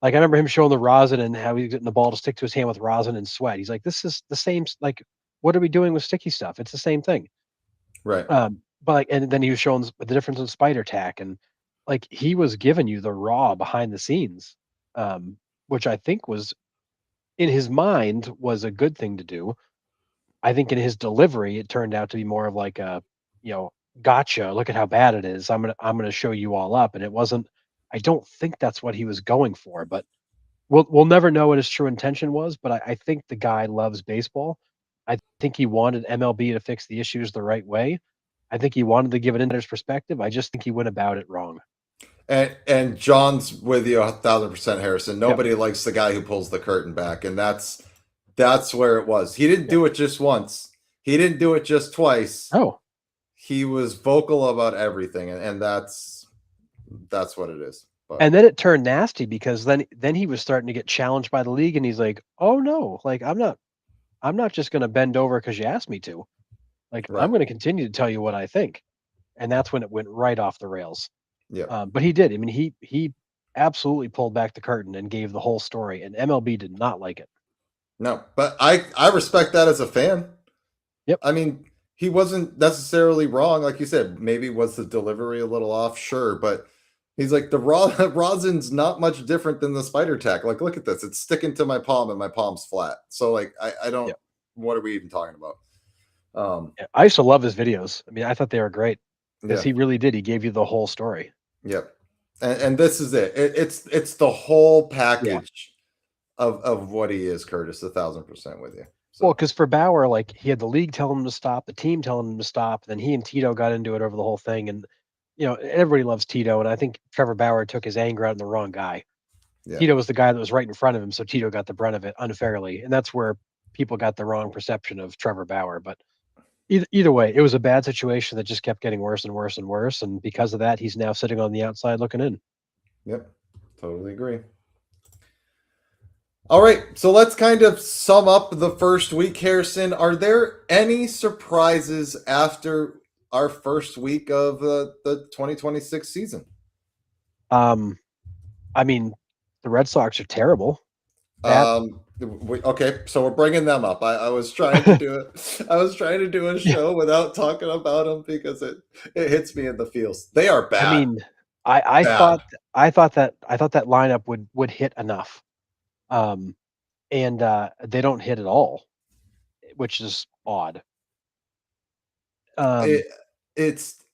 Like I remember him showing the rosin and how he's getting the ball to stick to his hand with rosin and sweat. He's like, this is the same. Like, what are we doing with sticky stuff? It's the same thing. Right. But like, and then he was showing the difference in spider tack, and like he was giving you the raw behind the scenes, which I think was in his mind was a good thing to do. I think in his delivery, it turned out to be more of like a, you know, gotcha. Look at how bad it is. I'm gonna show you all up, and it wasn't. I don't think that's what he was going for, but we'll never know what his true intention was, but I think the guy loves baseball. I think he wanted MLB to fix the issues the right way. I think he wanted to give an insider's perspective. I just think he went about it wrong. And John's with you 1,000%, Harrison. Yep. Nobody likes the guy who pulls the curtain back, and that's where it was. He didn't Yep. do it just once. He didn't do it just twice. Oh, He was vocal about everything, and that's what it is. But and then it turned nasty because then he was starting to get challenged by the league, and he's like, "Oh no, like I'm not just going to bend over because you asked me to. Like I'm right, going to continue to tell you what I think." And that's when it went right off the rails. yeah, But he did. I mean, he absolutely pulled back the curtain and gave the whole story, and MLB did not like it. no, but I respect that as a fan. Yep. I mean, he wasn't necessarily wrong, like you said. Maybe was the delivery a little off, sure, but he's like the raw rosin's not much different than the spider tack. Like, look at this; it's sticking to my palm, and my palm's flat. So, like, I don't. Yep. What are we even talking about? Yeah. I used to love his videos. I mean, I thought they were great because Yeah, he really did. He gave you the whole story. yep. And this is it. It's the whole Yeah. package of what he is, Curtis. 1,000% with you. Well, So because for Bauer, like he had the league telling him to stop, the team telling him to stop, then he and Tito got into it over the whole thing, and everybody loves Tito, and I think Trevor Bauer took his anger out on the wrong guy. yeah, Tito was the guy that was right in front of him, so Tito got the brunt of it unfairly, and that's where people got the wrong perception of Trevor Bauer. But either way, it was a bad situation that just kept getting worse and worse and worse, and because of that, he's now sitting on the outside looking in. yep. Totally agree. All right, so let's kind of sum up the first week, Harrison. Are there any surprises after our first week of the 2026 season? Um, I mean, the Red Sox are terrible. That Okay, so we're bringing them up. I was trying to do it. I was trying to do a Yeah, show without talking about them because it hits me in the feels. They are I bad. mean, I bad. thought that lineup would hit enough. And they don't hit at all, which is odd. It, it's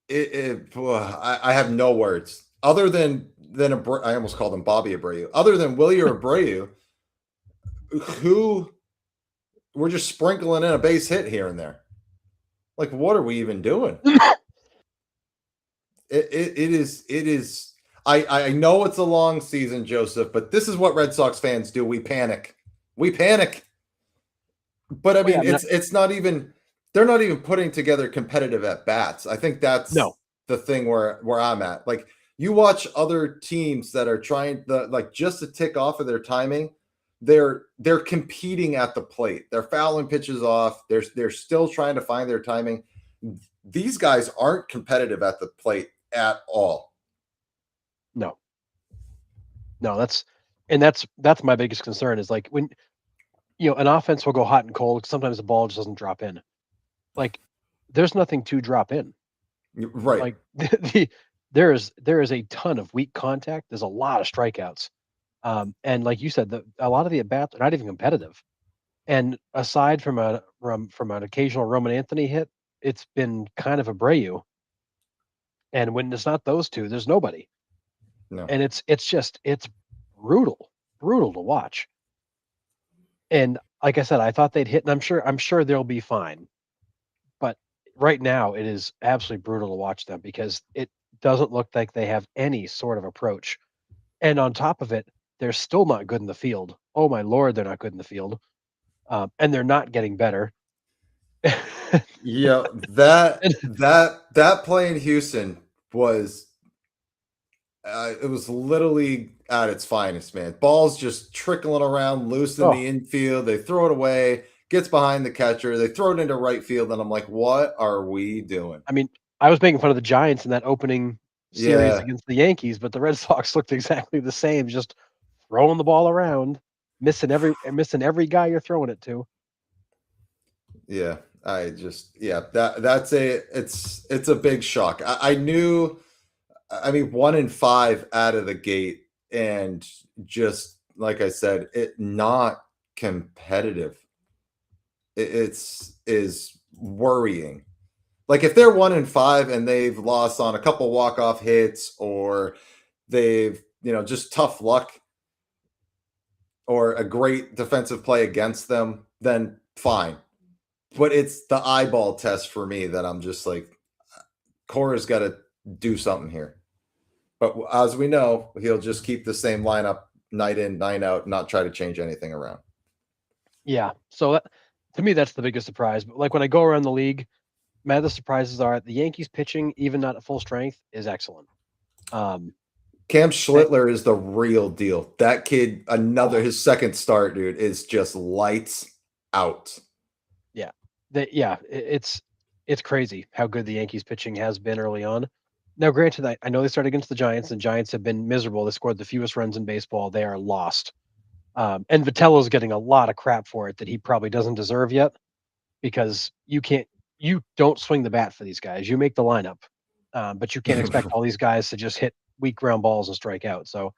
I have no words other than I almost called him Bobby Abreu. Other than Willie or Abreu, who we're just sprinkling in a base hit here and there. Like, what are we even doing? It is. I know it's a long season, Joseph, but this is what Red Sox fans do. We panic. We panic. But I mean, it's not even. They're not even putting together competitive at bats. I think that's the thing where I'm at. Like, you watch other teams that are trying just to tick off of their timing. They're competing at the plate. They're fouling pitches off. They're still trying to find their timing. These guys aren't competitive at the plate at all. No, that's my biggest concern is like when an offense will go hot and cold. Sometimes the ball just doesn't drop in. Like, there's nothing to drop in. Right. Like there is a ton of weak contact. There's a lot of strikeouts. And like you said, a lot of the at bats are not even competitive. And aside from an occasional Roman Anthony hit, it's been kind of Abreu. And when it's not those two, there's nobody. No. And it's brutal to watch. And like I said, I thought they'd hit, and I'm sure they'll be fine. But right now, it is absolutely brutal to watch them because it doesn't look like they have any sort of approach. And on top of it, they're still not good in the field. Oh my Lord, they're not good in the field. And they're not getting better. Yeah, that play in Houston was it was literally at its finest, man. Balls just trickling around loose in the infield. They throw it away, gets behind the catcher. They throw it into right field, and I'm like, what are we doing? I mean, I was making fun of the Giants in that opening series against the Yankees, but the Red Sox looked exactly the same, just throwing the ball around, missing every guy you're throwing it to. Yeah, it's a big shock. I knew, I mean, 1-5 out of the gate, and just like I said, it not competitive. Is worrying. Like, if they're 1-5 and they've lost on a couple walk-off hits, or they've just tough luck, or a great defensive play against them, then fine. But it's the eyeball test for me that I'm just like, Cora's got to do something here. But as we know, he'll just keep the same lineup night in, night out, not try to change anything around. Yeah. So to me, that's the biggest surprise. But like when I go around the league, man, the surprises are the Yankees pitching, even not at full strength, is excellent. Cam Schlittler is the real deal. That kid, his second start, dude, is just lights out. Yeah. It's crazy how good the Yankees pitching has been early on. Now, granted, I know they started against the Giants, and Giants have been miserable. They scored the fewest runs in baseball. They are lost. And Vitello's getting a lot of crap for it that he probably doesn't deserve yet, because you don't swing the bat for these guys. You make the lineup, but you can't expect all these guys to just hit weak ground balls and strike out. So,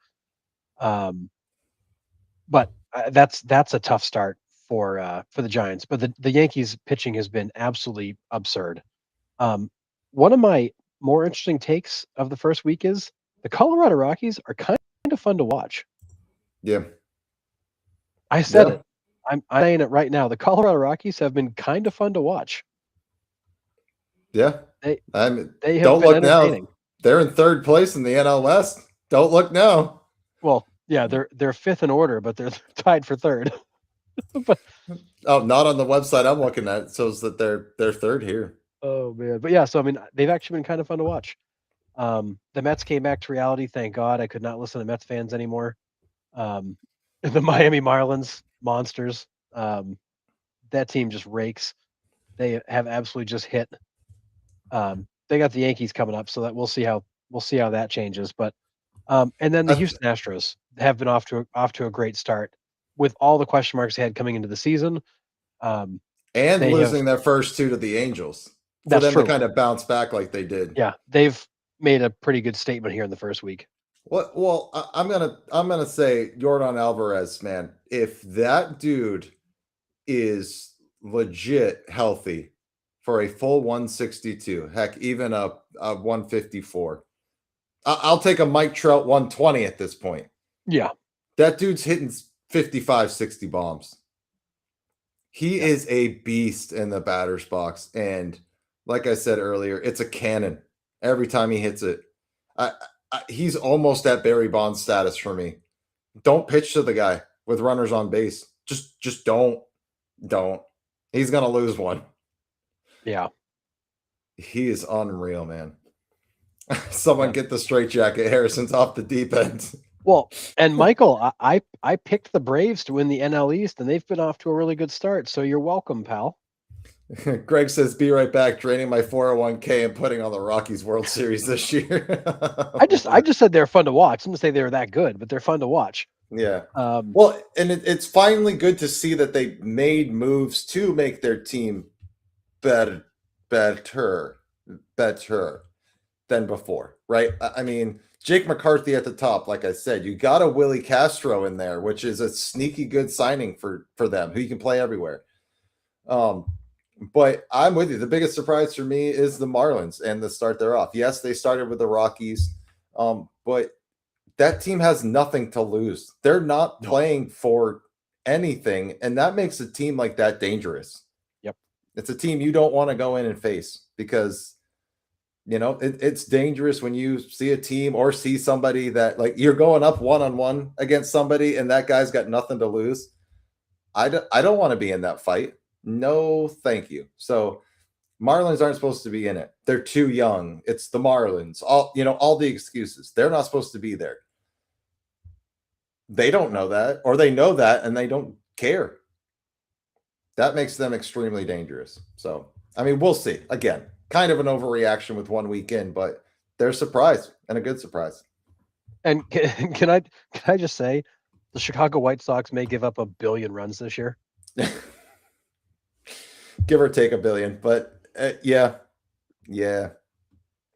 but that's a tough start for the Giants. But the Yankees pitching has been absolutely absurd. One of my more interesting takes of the first week is the Colorado Rockies are kind of fun to watch. Yeah. I said it. I'm saying it right now. The Colorado Rockies have been kind of fun to watch. Yeah. They have don't been look entertaining. Now. They're in third place in the NL West. Don't look now. Well, yeah, they're fifth in order, but they're tied for third. But not on the website I'm looking at. It shows that they're third here. Oh man. But yeah, so I mean, they've actually been kind of fun to watch. The Mets came back to reality. Thank God. I could not listen to Mets fans anymore. The Miami Marlins monsters. That team just rakes. They have absolutely just hit. They got the Yankees coming up, so that we'll see how that changes. But and then the Houston Astros have been off to a great start with all the question marks they had coming into the season. And losing their first two to the Angels. For them to kind of bounce back like they did. Yeah, they've made a pretty good statement here in the first week. Well, I'm gonna say Jordan Alvarez, man. If that dude is legit healthy for a full 162, heck, even a 154, I'll take a Mike Trout 120 at this point. Yeah. That dude's hitting 55, 60 bombs. He is a beast in the batter's box. And like I said earlier, it's a cannon every time he hits it. He's almost at Barry Bonds status for me. Don't pitch to the guy with runners on base. Just don't. He's going to lose one. Yeah. He is unreal, man. Someone get the straitjacket. Harrison's off the deep end. Well, and Michael, I picked the Braves to win the NL East, and they've been off to a really good start. So you're welcome, pal. Greg says, "Be right back, draining my 401k and putting on the Rockies World Series this year." I just said they're fun to watch. I'm gonna say they were that good, but they're fun to watch. Yeah. Well, and it's finally good to see that they made moves to make their team better than before, right? I mean, Jake McCarthy at the top, like I said, you got a Willie Castro in there, which is a sneaky good signing for them, who you can play everywhere. But I'm with you. The biggest surprise for me is the Marlins and the start they're off. Yes, they started with the Rockies, but that team has nothing to lose. They're not playing for anything, and that makes a team like that dangerous. Yep. It's a team you don't want to go in and face because, you know, it's dangerous when you see a team or see somebody that, like, you're going up one-on-one against somebody and that guy's got nothing to lose. I don't want to be in that fight. No, thank you. So Marlins aren't supposed to be in it. They're too young. It's the Marlins. All the excuses. They're not supposed to be there. They don't know that, or they know that and they don't care. That makes them extremely dangerous. So, I mean, we'll see. Again, kind of an overreaction with one weekend, but they're a surprise and a good surprise. And can I just say, the Chicago White Sox may give up 1 billion runs this year. Give or take 1 billion, but yeah,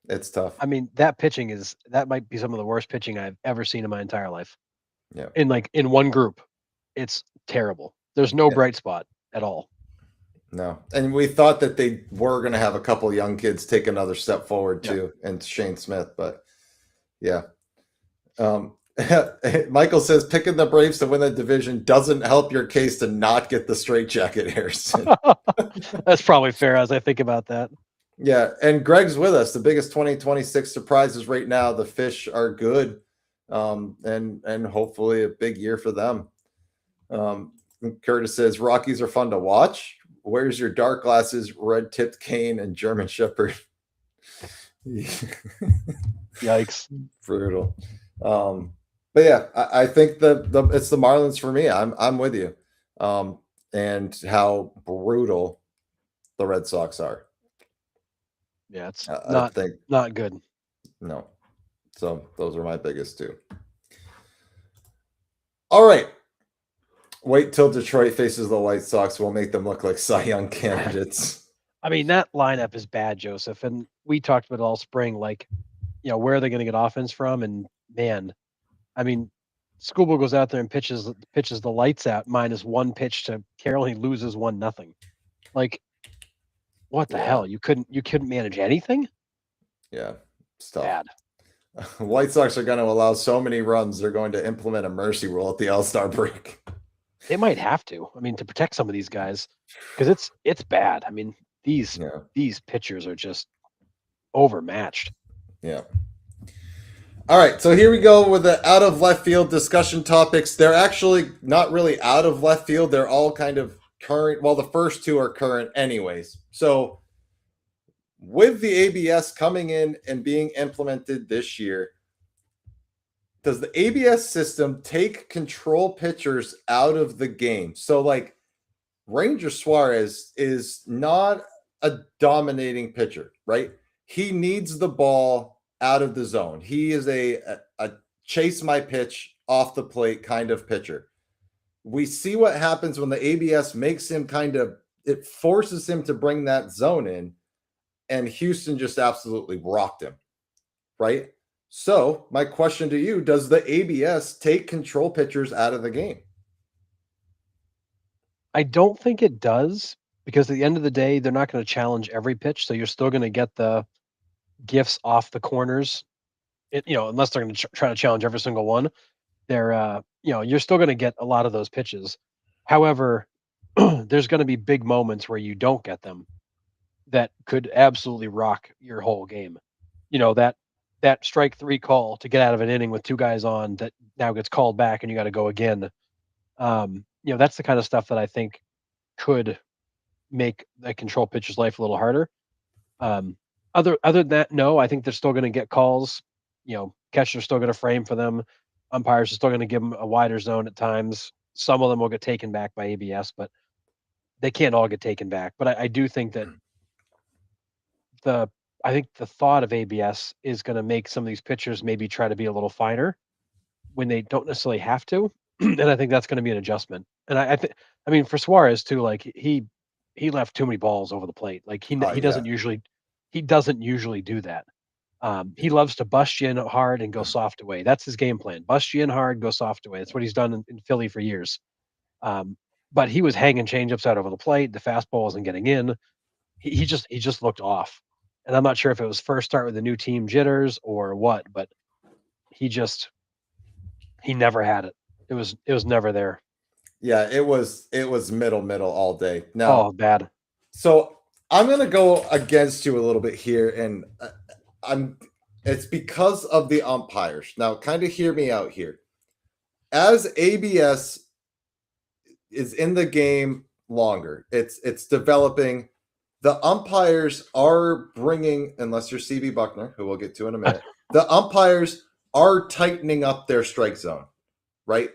it's tough. I mean, that might be some of the worst pitching I've ever seen in my entire life. Yeah. In one group, it's terrible. There's no bright spot at all. No. And we thought that they were going to have a couple young kids take another step forward too, and Shane Smith, but yeah. Michael says picking the Braves to win the division doesn't help your case to not get the straitjacket, Harrison. That's probably fair as I think about that. Yeah, and Greg's with us. The biggest 2026 surprises right now. The Fish are good, and hopefully a big year for them. Curtis says Rockies are fun to watch. Where's your dark glasses, red-tipped cane, and German Shepherd? Yikes! Brutal. But yeah, I think it's the Marlins for me. I'm with you. And how brutal the Red Sox are. Yeah, it's not good. No. So those are my biggest two. All right. Wait till Detroit faces the White Sox. We'll make them look like Cy Young candidates. I mean, that lineup is bad, Joseph. And we talked about it all spring, like, where are they going to get offense from? And man, I mean, Schoolboy goes out there and pitches the lights out, minus one pitch to Carroll. He loses 1-0. Like, what the hell? You couldn't manage anything? Yeah, stuff. Bad. White Sox are going to allow so many runs. They're going to implement a mercy rule at the All-Star break. They might have to. I mean, to protect some of these guys, because it's bad. I mean, these pitchers are just overmatched. Yeah. All right, so here we go with the out of left field discussion topics. They're actually not really out of left field. They're all kind of current. Well, the first two are current anyways. So with the ABS coming in and being implemented this year, does the ABS system take control pitchers out of the game? So like Ranger Suarez is not a dominating pitcher, right? He needs the ball out of the zone. He is a chase my pitch off the plate kind of pitcher. We see what happens when the ABS makes him it forces him to bring that zone in, and Houston just absolutely rocked him. right? So my question to you, does the ABS take control pitchers out of the game? I don't think it does because at the end of the day, they're not going to challenge every pitch, so you're still going to get the gifts off the corners. Unless they're going to try to challenge every single one, you're still going to get a lot of those pitches. However, there's going to be big moments where you don't get them that could absolutely rock your whole game. That strike three call to get out of an inning with two guys on that now gets called back and you got to go again. That's the kind of stuff that I think could make a control pitcher's life a little harder. Um, other than that, no, I think they're still going to get calls. Catcher's still going to frame for them. Umpires are still going to give them a wider zone at times. Some of them will get taken back by ABS, but they can't all get taken back. But I do think that the I think the thought of ABS is going to make some of these pitchers maybe try to be a little finer when they don't necessarily have to, and I think that's going to be an adjustment. And I think, I mean, for Suarez too, like he left too many balls over the plate. Like he Yeah. doesn't usually do that. He loves to bust you in hard and go soft away. That's his game plan. Bust you in hard, go soft away. That's what he's done in Philly for years. But he was hanging changeups out over the plate. The fastball wasn't getting in. He just looked off. And I'm not sure if it was first start with the new team jitters or what, but he just he never had it. It was never there. Yeah, it was middle all day. Now, Oh, bad. so I'm gonna go against you a little bit here, and I'm it's because of the umpires. Now, kind of hear me out here. As ABS is in the game longer, it's developing. The umpires are bringing, unless you're CB Bucknor, who we'll get to in a minute, the umpires are tightening up their strike zone, right?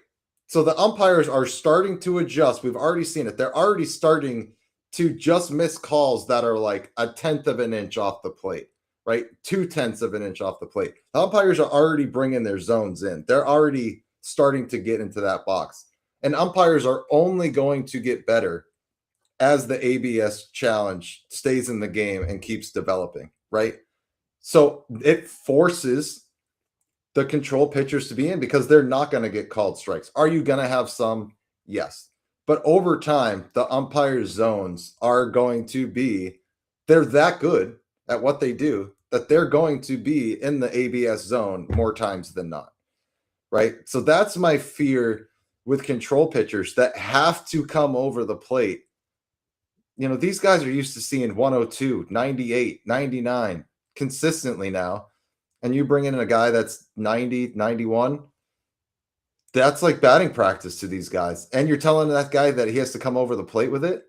So the umpires are starting to adjust. We've already seen it. They're already starting to just miss calls that are like a tenth of an inch off the plate, right? 2/10 of an inch off the plate. The umpires are already bringing their zones in. They're already starting to get into that box. And umpires are only going to get better as the ABS challenge stays in the game and keeps developing, right? So it forces the control pitchers to be in because they're not going to get called strikes. Are you going to have some? Yes. But over time, the umpire zones are going to be, they're that good at what they do that they're going to be in the ABS zone more times than not, right? So that's my fear with control pitchers that have to come over the plate. These guys are used to seeing 102, 98, 99 consistently now. And you bring in a guy that's 90, 91, that's like batting practice to these guys. And you're telling that guy that he has to come over the plate with it?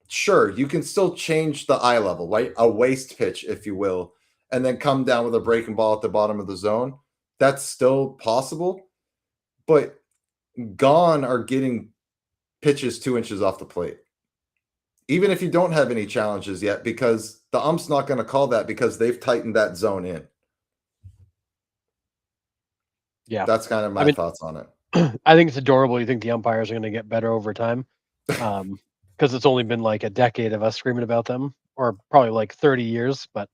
Sure, you can still change the eye level, right? A waist pitch, if you will, and then come down with a breaking ball at the bottom of the zone. That's still possible. But gone are getting pitches 2 inches off the plate. Even if you don't have any challenges yet, because the ump's not going to call that because they've tightened that zone in. Yeah. That's kind of my thoughts on it. I think it's adorable. You think the umpires are going to get better over time, because it's only been like a decade of us screaming about them, or probably like 30 years, but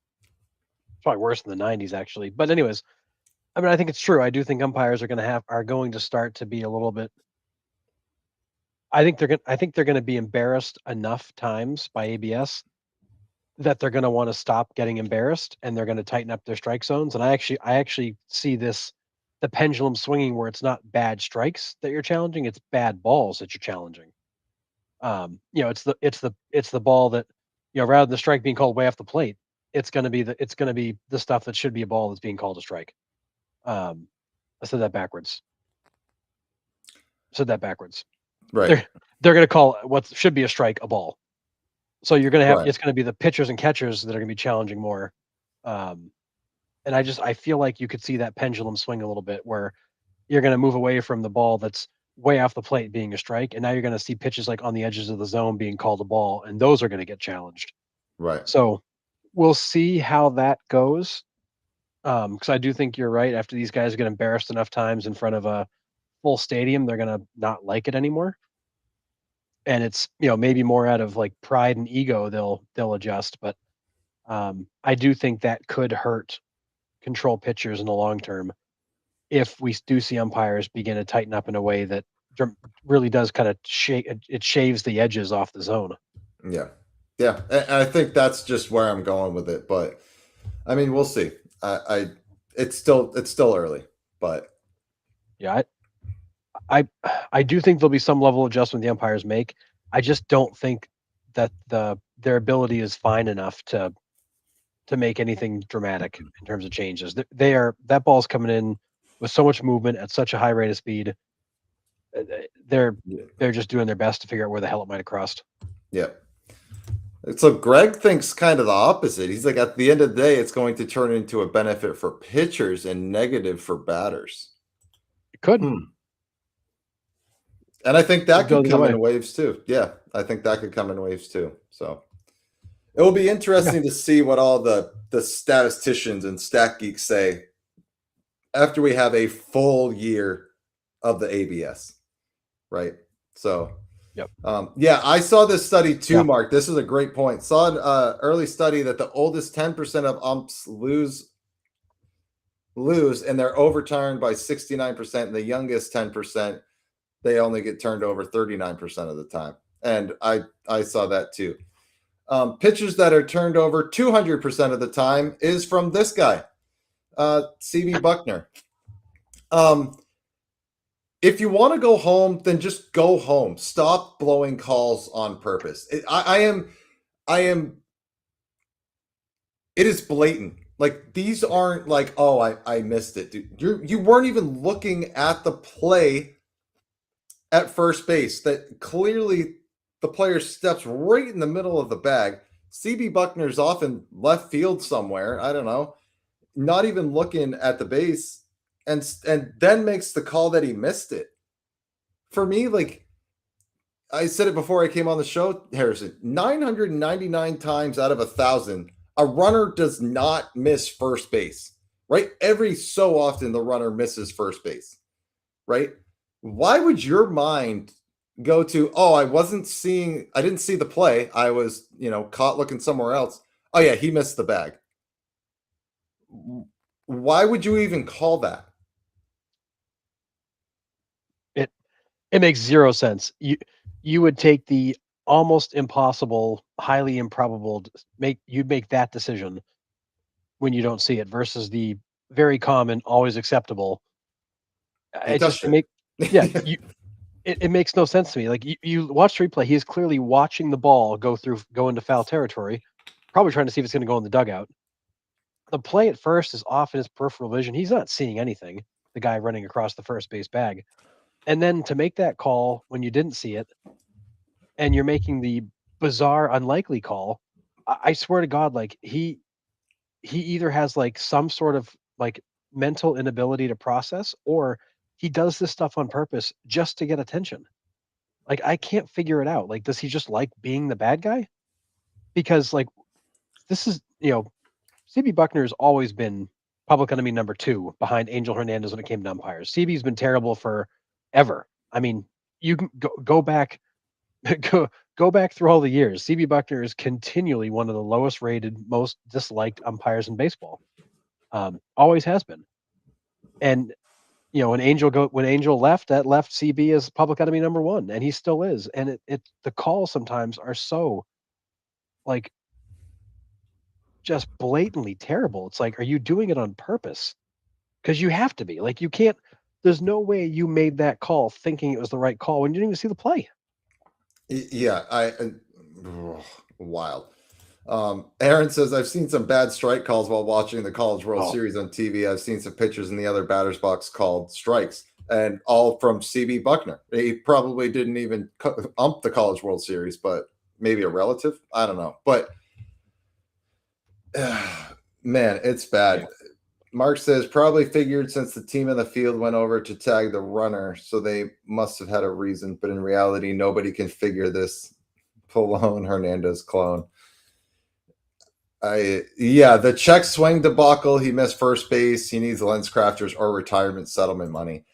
probably worse in the 90s actually. But anyways, I mean, I think it's true. I do think umpires are going to start to be a little bit. I think they're going to be embarrassed enough times by ABS that they're going to want to stop getting embarrassed and they're going to tighten up their strike zones. And I actually see the pendulum swinging where it's not bad strikes that you're challenging, it's bad balls that you're challenging. It's the ball that, rather than the strike being called way off the plate, it's going to be the stuff that should be a ball that's being called a strike. I said that backwards. Right. They're going to call what should be a strike a ball. So you're going to have Right. it's going to be the pitchers and catchers that are going to be challenging more. And I feel like you could see that pendulum swing a little bit where you're going to move away from the ball that's way off the plate being a strike, and now you're going to see pitches like on the edges of the zone being called a ball, and those are going to get challenged. Right. So we'll see how that goes. Because I do think you're right. After these guys get embarrassed enough times in front of a full stadium, they're going to not like it anymore. And it's maybe more out of like pride and ego they'll adjust, but I do think that could hurt control pitchers in the long term if we do see umpires begin to tighten up in a way that really does kind of shaves the edges off the zone. Yeah. Yeah. And I think that's just where I'm going with it. But I mean, we'll see. It's still early, but yeah, I do think there'll be some level of adjustment the umpires make. I just don't think that their ability is fine enough to make anything dramatic in terms of changes. That ball's coming in with so much movement at such a high rate of speed. They're just doing their best to figure out where the hell it might have crossed. Yeah. So Greg thinks kind of the opposite. He's like, at the end of the day, it's going to turn into a benefit for pitchers and negative for batters. It could. And I think that could come in waves too. Yeah, I think that could come in waves too. So it will be interesting to see what all the statisticians and stat geeks say after we have a full year of the ABS, right? So, yep. Yeah, I saw this study too, Mark. This is a great point. Saw an early study that the oldest 10% of umps lose, and they're overturned by 69%, and the youngest 10%, they only get turned over 39% of the time. And I saw that too. Pitches that are turned over 200% of the time is from this guy, CB Bucknor. If you want to go home, then just go home. Stop blowing calls on purpose. It is blatant. Like, these aren't like, oh, I missed it, dude. You weren't even looking at the play at first base. That clearly the player steps right in the middle of the bag. CB Bucknor's off in left field somewhere. I don't know. Not even looking at the base, and then makes the call that he missed it. For me, like I said it before I came on the show, Harrison, 999 times out of 1,000, a runner does not miss first base, right? Every so often the runner misses first base, right? Why would your mind go to, oh, I didn't see the play. I was, caught looking somewhere else. Oh yeah, he missed the bag. Why would you even call that? It makes zero sense. You would take the almost impossible, highly improbable, you'd make that decision when you don't see it versus the very common, always acceptable. It makes no sense to me. Like you watch the replay, he is clearly watching the ball go into foul territory, probably trying to see if it's going to go in the dugout. The play at first is off in his peripheral vision. He's not seeing anything. The guy running across the first base bag. And then to make that call when you didn't see it, and you're making the bizarre, unlikely call, I swear to God, like he either has like some sort of like mental inability to process, or he does this stuff on purpose just to get attention. Like I can't figure it out. Like, does he just like being the bad guy? Because like this is, CB Bucknor has always been public enemy number 2 behind Angel Hernandez when it came to umpires. CB's been terrible forever. I mean, you can go back, go back through all the years. CB Bucknor is continually one of the lowest rated, most disliked umpires in baseball. Always has been. And when Angel left, that left CB as public enemy number 1, and he still is. And the calls sometimes are so like just blatantly terrible. It's like, are you doing it on purpose? Because you have to be. Like, you can't. There's no way you made that call thinking it was the right call when you didn't even see the play. Yeah, wild. Aaron says, I've seen some bad strike calls while watching the College World Series on TV. I've seen some pitchers in the other batter's box called strikes, and all from CB Bucknor. He probably didn't even ump the College World Series, but maybe a relative. I don't know. But man, it's bad. Yeah. Mark says, probably figured since the team in the field went over to tag the runner, so they must have had a reason. But in reality, nobody can figure this Pallone Hernandez clone. The check swing debacle. He missed first base. He needs lens crafters or retirement settlement money.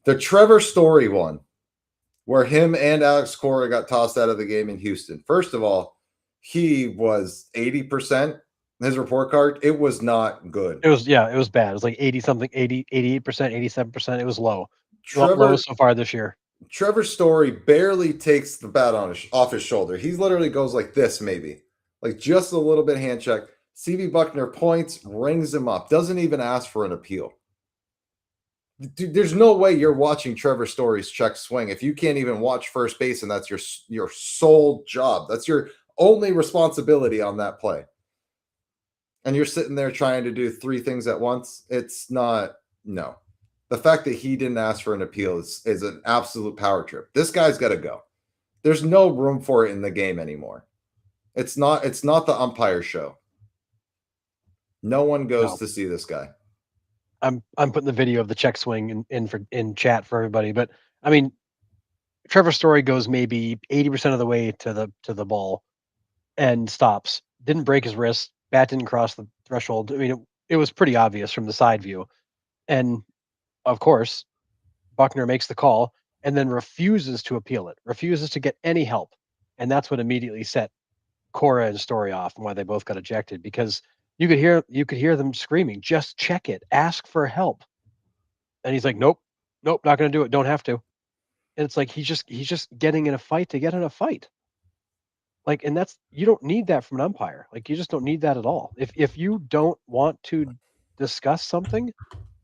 The Trevor Story one, where him and Alex Cora got tossed out of the game in Houston. First of all, he was 80%. His report card, it was not good. It was bad. It was like 80 something, 80, 88%, 87%. It was low. Trevor Low so far this year. Trevor Story barely takes the bat off his shoulder. He literally goes like this, maybe, like just a little bit hand check. CB Bucknor points, rings him up, doesn't even ask for an appeal. Dude, there's no way you're watching Trevor Story's check swing if you can't even watch first base and that's your sole job. That's your only responsibility on that play. And you're sitting there trying to do three things at once. It's not, no. The fact that he didn't ask for an appeal is an absolute power trip. This guy's got to go. There's no room for it in the game anymore. It's not the umpire show. No one goes to see this guy. I'm putting the video of the check swing in chat for everybody, but I mean, Trevor Story goes maybe 80% of the way to the ball and stops. Didn't break his wrist. Bat didn't cross the threshold. I mean, it was pretty obvious from the side view. And of course, Bucknor makes the call and then refuses to appeal it, refuses to get any help. And that's what immediately set Cora and Story off and why they both got ejected, because you could hear them screaming, just check it, ask for help. And he's like, nope, not going to do it. Don't have to. And it's like, he's just getting in a fight to get in a fight. Like, and you don't need that from an umpire. Like, you just don't need that at all. If you don't want to discuss something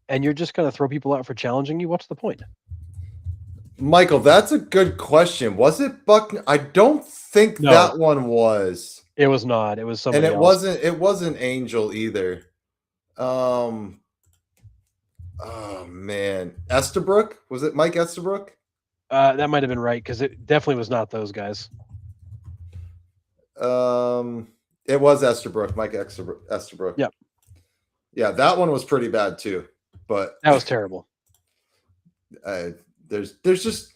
and you're just going to throw people out for challenging you, what's the point? Michael, that's a good question. Was it Bucknor? I don't think that one was. It was not. It was somebody else. And it wasn't Angel either. Oh man. Estabrook? Was it Mike Estabrook? That might have been right, because it definitely was not those guys. It was Estabrook, Mike Estabrook. Yep. Yeah, that one was pretty bad too. But that was terrible. There's just,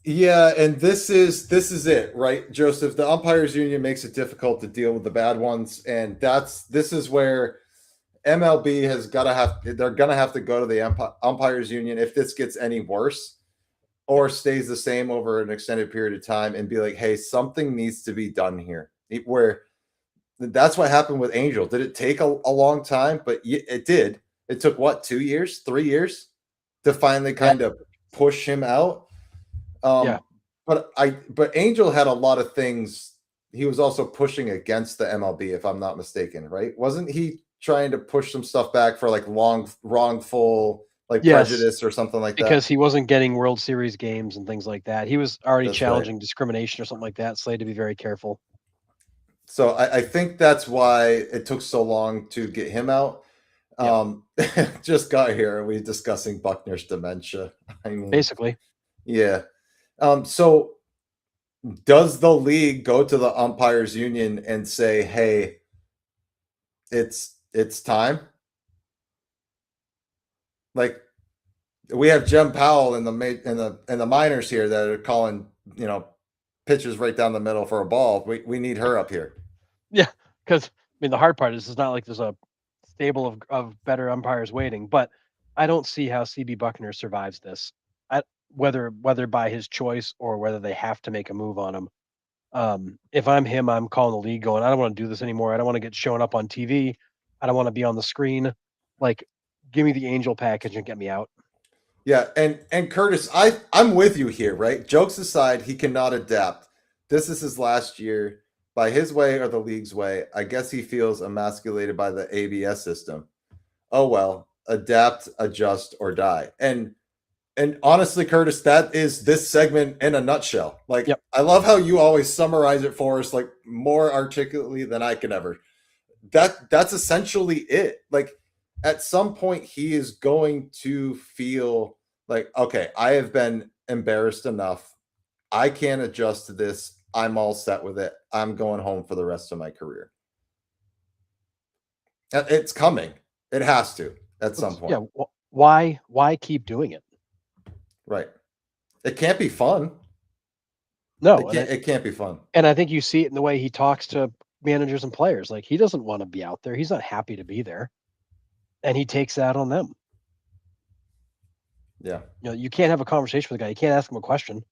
yeah, and this is it, right, Joseph? The umpires union makes it difficult to deal with the bad ones, and this is where MLB they're gonna have to go to the umpires union if this gets any worse or stays the same over an extended period of time, and be like, hey, something needs to be done here. Where that's what happened with Angel. Did it take a long time? But it did. It took what, 2 years, 3 years to finally kind of push him out. But Angel had a lot of things. He was also pushing against the MLB, if I'm not mistaken, right? Wasn't he trying to push some stuff back for like wrongful prejudice or something like that? Because he wasn't getting World Series games and things like that. He was already challenging discrimination or something like that. So they had to be very careful. So I think that's why it took so long to get him out. Just got here and we're discussing Bucknor's dementia. I mean, basically. Yeah. So does the league go to the umpires union and say, hey, it's time? Like, we have Jem Powell in the minors here that are calling, pitches right down the middle for a ball. We need her up here. Yeah, because I mean, the hard part is it's not like there's a stable of better umpires waiting, but I don't see how CB Bucknor survives this. Whether by his choice or whether they have to make a move on him. If I'm him, I'm calling the league going, I don't want to do this anymore. I don't want to get shown up on TV. I don't want to be on the screen. Like, give me the Angel package and get me out. Yeah, and Curtis, I'm with you here, right? Jokes aside, he cannot adapt. This is his last year. By his way or the league's way, I guess he feels emasculated by the ABS system. Oh well, adapt, adjust, or die. And honestly, Curtis, that is this segment in a nutshell. Like, I love how you always summarize it for us, like, more articulately than I can ever. That's essentially it. Like, at some point, he is going to feel like, okay, I have been embarrassed enough. I can't adjust to this. I'm all set with it. I'm going home for the rest of my career. It's coming. It has to at some point. Yeah. Why keep doing it? Right. It can't be fun. No, it can't be fun. And I think you see it in the way he talks to managers and players. Like, he doesn't want to be out there. He's not happy to be there. And he takes that on them. Yeah. You can't have a conversation with the guy. You can't ask him a question.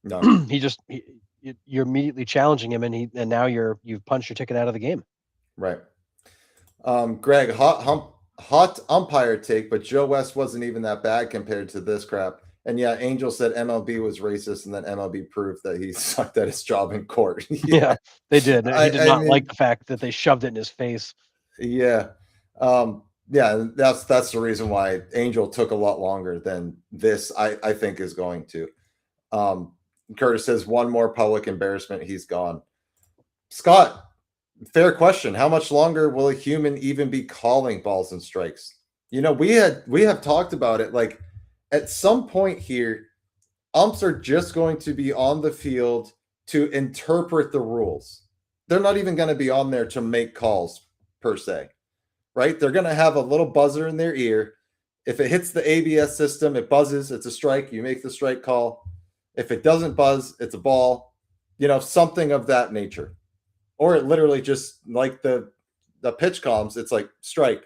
No. You're immediately challenging him, and now you've punched your ticket out of the game. Right. Greg, hot umpire take, but Joe West wasn't even that bad compared to this crap. And yeah, Angel said MLB was racist, and then MLB proved that he sucked at his job in court. Yeah, they did. He did I not like mean, the fact that they shoved it in his face. yeah. Yeah, that's the reason why Angel took a lot longer than this, I think, is going to. Curtis says one more public embarrassment, he's gone. Scott, fair question. How much longer will a human even be calling balls and strikes? We have talked about it. Like at some point here, umps are just going to be on the field to interpret the rules. They're not even going to be on there to make calls per se, right? They're going to have a little buzzer in their ear. If it hits the ABS system, it buzzes, it's a strike, you make the strike call. If it doesn't buzz, it's a ball, something of that nature. Or it literally just like the pitch comms, it's like strike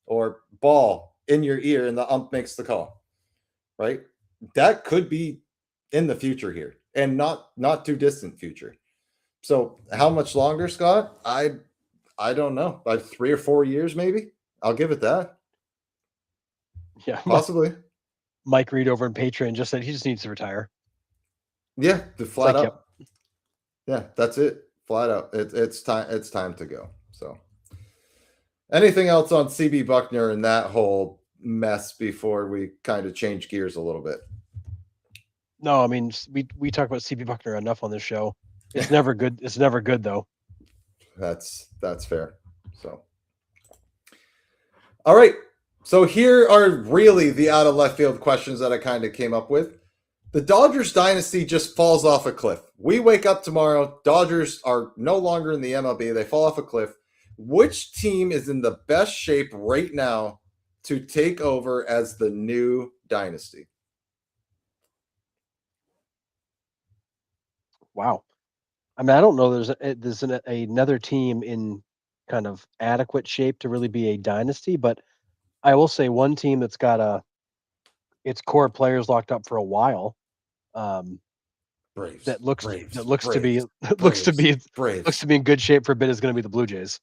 or ball in your ear and the ump makes the call, right? That could be in the future here and not too distant future. So how much longer, Scott? I don't know. Like 3 or 4 years, maybe. I'll give it that. Yeah, Possibly. Mike Reed over in Patreon just said he just needs to retire. Yeah, the flat like, out. Yep. Yeah, that's it. Flat out. It's time. It's time to go. So, anything else on CB Bucknor and that whole mess before we kind of change gears a little bit? No, I mean we talk about CB Bucknor enough on this show. It's never good. It's never good though. That's fair. So, all right. So here are really the out of left field questions that I kind of came up with. The Dodgers dynasty just falls off a cliff. We wake up tomorrow. Dodgers are no longer in the MLB. They fall off a cliff. Which team is in the best shape right now to take over as the new dynasty? Wow. I mean, I don't know. There's another team in kind of adequate shape to really be a dynasty, but I will say one team that's got its core players locked up for a while. Braves. That looks Braves, that looks Braves, to be Braves, looks to be Braves. looks to be in good shape for a bit is going to be the Blue Jays.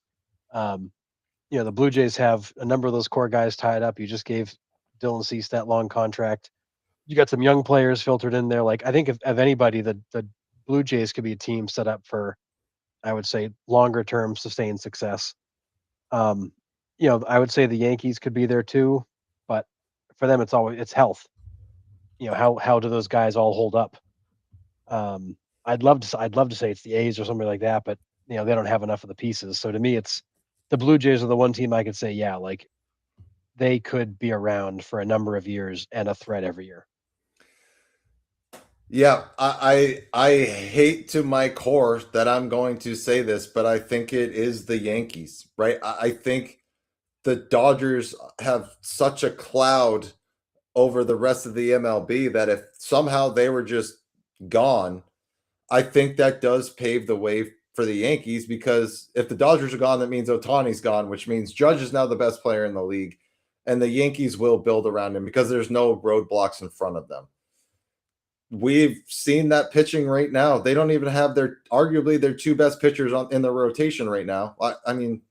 The Blue Jays have a number of those core guys tied up. You just gave Dylan Cease that long contract. You got some young players filtered in there. Like I think of anybody, the Blue Jays could be a team set up for, I would say, longer term sustained success. I would say the Yankees could be there too, but for them it's health. How do those guys all hold up? I'd love to say it's the A's or something like that, but they don't have enough of the pieces. So to me, it's the Blue Jays are the one team I could say, yeah, like they could be around for a number of years and a threat every year. Yeah, I hate to my core that I'm going to say this, but I think it is the Yankees, right? I think the Dodgers have such a cloud over the rest of the MLB that if somehow they were just gone, I think that does pave the way for the Yankees, because if the Dodgers are gone, that means Ohtani's gone, which means Judge is now the best player in the league, and the Yankees will build around him because there's no roadblocks in front of them. We've seen that pitching right now. They don't even have arguably their two best pitchers in the rotation right now. I mean,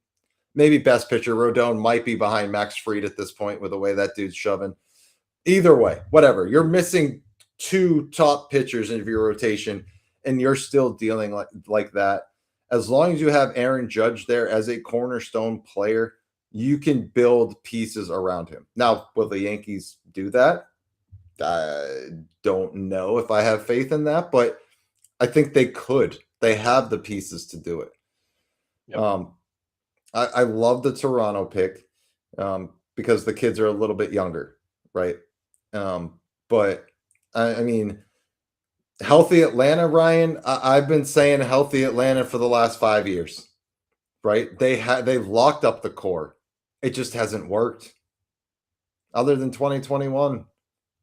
maybe best pitcher Rodon might be behind Max Fried at this point with the way that dude's shoving. Either way, whatever. You're missing two top pitchers in your rotation, and you're still dealing like that. As long as you have Aaron Judge there as a cornerstone player, you can build pieces around him. Now, will the Yankees do that? I don't know if I have faith in that, but I think they could. They have the pieces to do it. Yep. I love the Toronto pick because the kids are a little bit younger, right? But I mean, healthy Atlanta, Ryan. I've been saying healthy Atlanta for the last 5 years, right? They've locked up the core. It just hasn't worked, other than 2021.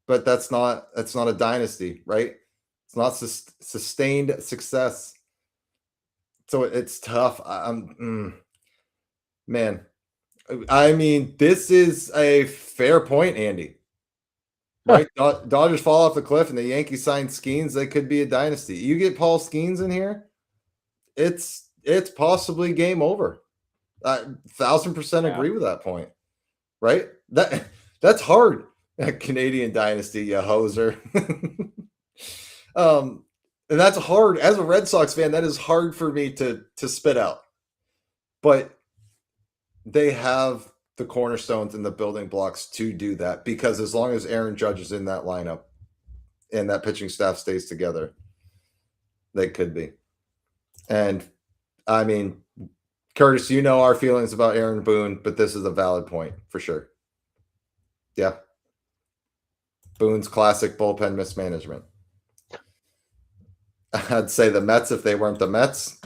But that's not a dynasty, right? It's not sustained success. So it's tough. Man, I mean, this is a fair point, Andy. Right? Dodgers fall off the cliff and the Yankees sign Skeens. They could be a dynasty. You get Paul Skeens in here, it's possibly game over. 1,000% agree with that point. Right? That's hard. Canadian dynasty, you hoser. And that's hard as a Red Sox fan. That is hard for me to spit out. But they have the cornerstones and the building blocks to do that, because as long as Aaron Judge is in that lineup and that pitching staff stays together, they could be. And I mean, Curtis, you know our feelings about Aaron Boone, but this is a valid point for sure. Yeah. Boone's classic bullpen mismanagement. I'd say the Mets if they weren't the Mets.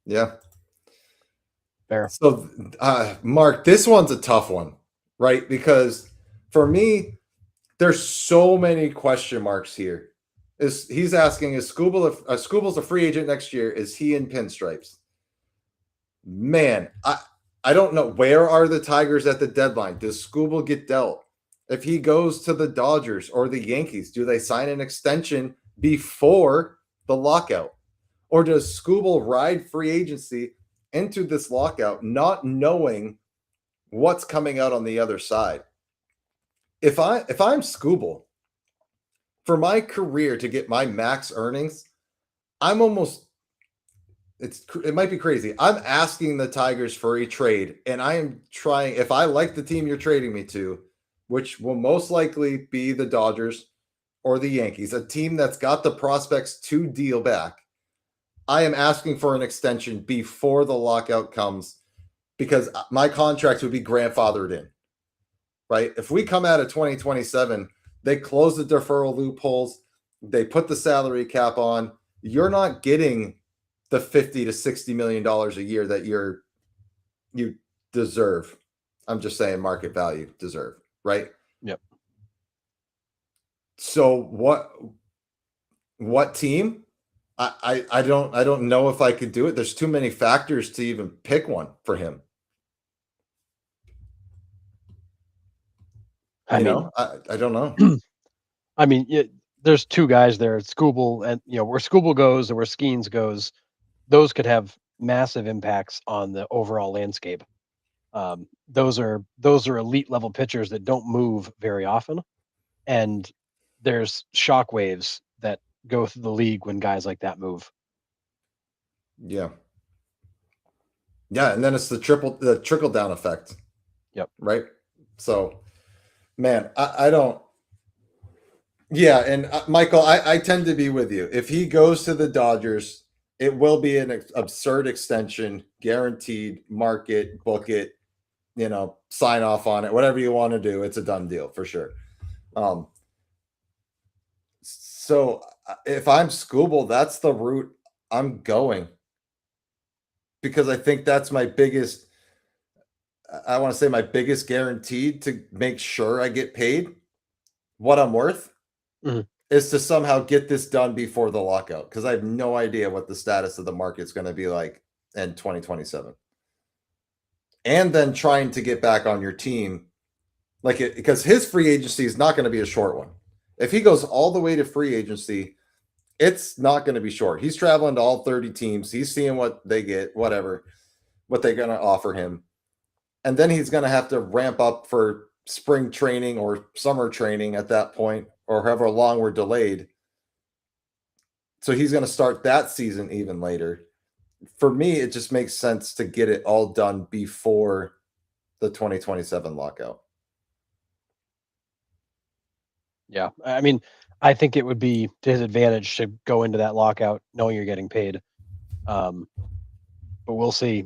Yeah. Fair. So, Mark, this one's a tough one, right? Because for me, there's so many question marks here. He's asking, is Skubal's a free agent next year? Is he in pinstripes? Man, I don't know. Where are the Tigers at the deadline? Does Skubal get dealt? If he goes to the Dodgers or the Yankees, do they sign an extension before the lockout? Or does Skubal ride free agency into this lockout, not knowing what's coming out on the other side? If I'm Skubal, for my career to get my max earnings, I'm almost, it might be crazy, I'm asking the Tigers for a trade, and I am trying, if I like the team you're trading me to, which will most likely be the Dodgers or the Yankees, a team that's got the prospects to deal back, I am asking for an extension before the lockout comes, because my contract would be grandfathered in, right? If we come out of 2027, they close the deferral loopholes, they put the salary cap on, you're not getting the $50 to $60 million a year that you deserve. I'm just saying market value deserve, right? Yep. So what team? I don't know if I could do it. There's too many factors to even pick one for him. I don't know. I mean, there's two guys there, Skubal, and where Skubal goes or where Skeens goes, those could have massive impacts on the overall landscape. Those are elite level pitchers that don't move very often, and there's shockwaves that go through the league when guys like that move. Yeah, and then it's the trickle down effect. Yep. Right. So, man, I don't. Yeah, and Michael, I tend to be with you. If he goes to the Dodgers, it will be an absurd extension, guaranteed, market, book it, sign off on it, whatever you want to do. It's a done deal for sure. So if I'm Skubal, that's the route I'm going, because I think that's my biggest, I want to say my biggest guarantee to make sure I get paid what I'm worth. Mm-hmm. Is to somehow get this done before the lockout, because I have no idea what the status of the market's going to be like in 2027. And then trying to get back on your team, because his free agency is not going to be a short one. If he goes all the way to free agency, it's not going to be short. He's traveling to all 30 teams. He's seeing what they get, what they're going to offer him. And then he's going to have to ramp up for spring training or summer training at that point, or however long we're delayed. So he's going to start that season even later. For me, it just makes sense to get it all done before the 2027 lockout. Yeah. I mean, I think it would be to his advantage to go into that lockout knowing you're getting paid. But we'll see.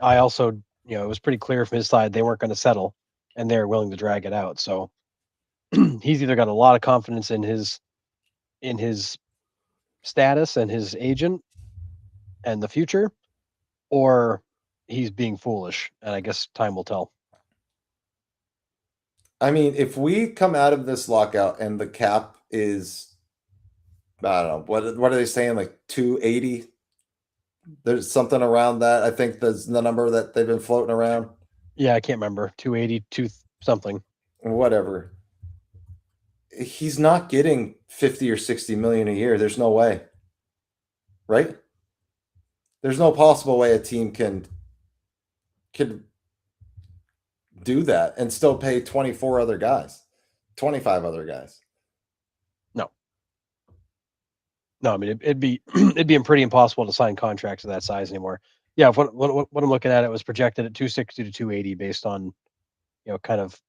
I also, it was pretty clear from his side they weren't going to settle, and they're willing to drag it out. So he's either got a lot of confidence in his status and his agent and the future, or he's being foolish, and I guess time will tell. I mean, if we come out of this lockout and the cap is, I don't know, what are they saying, like 280? There's something around that. I think that's the number that they've been floating around. Yeah, I can't remember. 280, something. Whatever. He's not getting 50 or 60 million a year. There's no way. Right? There's no possible way a team can could do that and still pay 24 other guys, 25 other guys. No, I mean it'd be it'd be pretty impossible to sign contracts of that size anymore. Yeah, what I'm looking at, it was projected at 260 to 280 based on kind of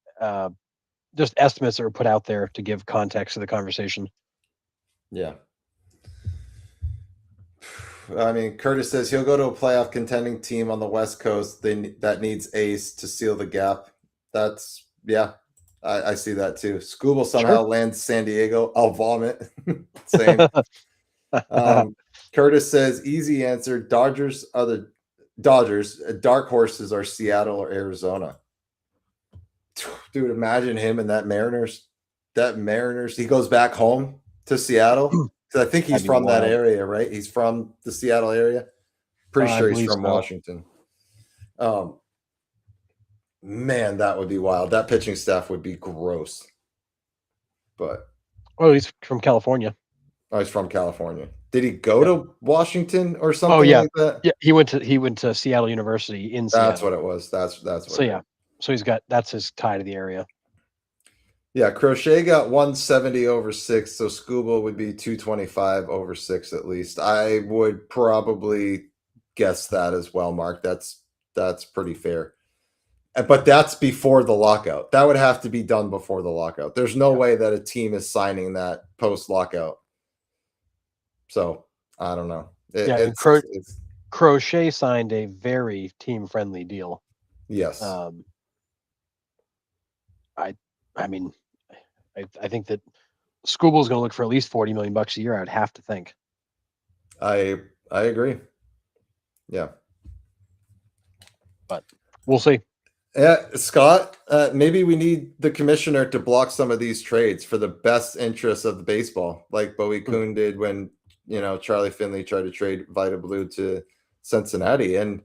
just estimates that were put out there to give context to the conversation. Yeah. I mean, Curtis says he'll go to a playoff contending team on the West Coast that needs ace to seal the gap. That's, yeah, I see that too. Scooble somehow lands San Diego. I'll vomit. Same. Curtis says easy answer. Dodgers are the Dodgers. Dark horses are Seattle or Arizona. Dude, imagine him and that Mariners. He goes back home to Seattle. Because I think he's from that area, right? He's from the Seattle area. Pretty sure he's from Washington. Man, that would be wild. That pitching staff would be gross. But he's from California. Oh, he's from California. Did he go to Washington or something like that? Yeah, he went to Seattle University in Seattle. That's what it was. That's what. So yeah, so that's his tie to the area. Yeah, Crochet got 170 over 6, so Scuba would be 225 over 6 at least. I would probably guess that as well, Mark. That's pretty fair. But that's before the lockout. That would have to be done before the lockout. There's no way that a team is signing that post-lockout. So, I don't know. Crochet signed a very team-friendly deal. Yes. I mean, I think that Scooble's going to look for at least $40 million a year. I'd have to think. I agree. Yeah, but we'll see. Yeah, Scott. Maybe we need the commissioner to block some of these trades for the best interests of the baseball, like Bowie Kuhn did when Charlie Finley tried to trade Vita Blue to Cincinnati, and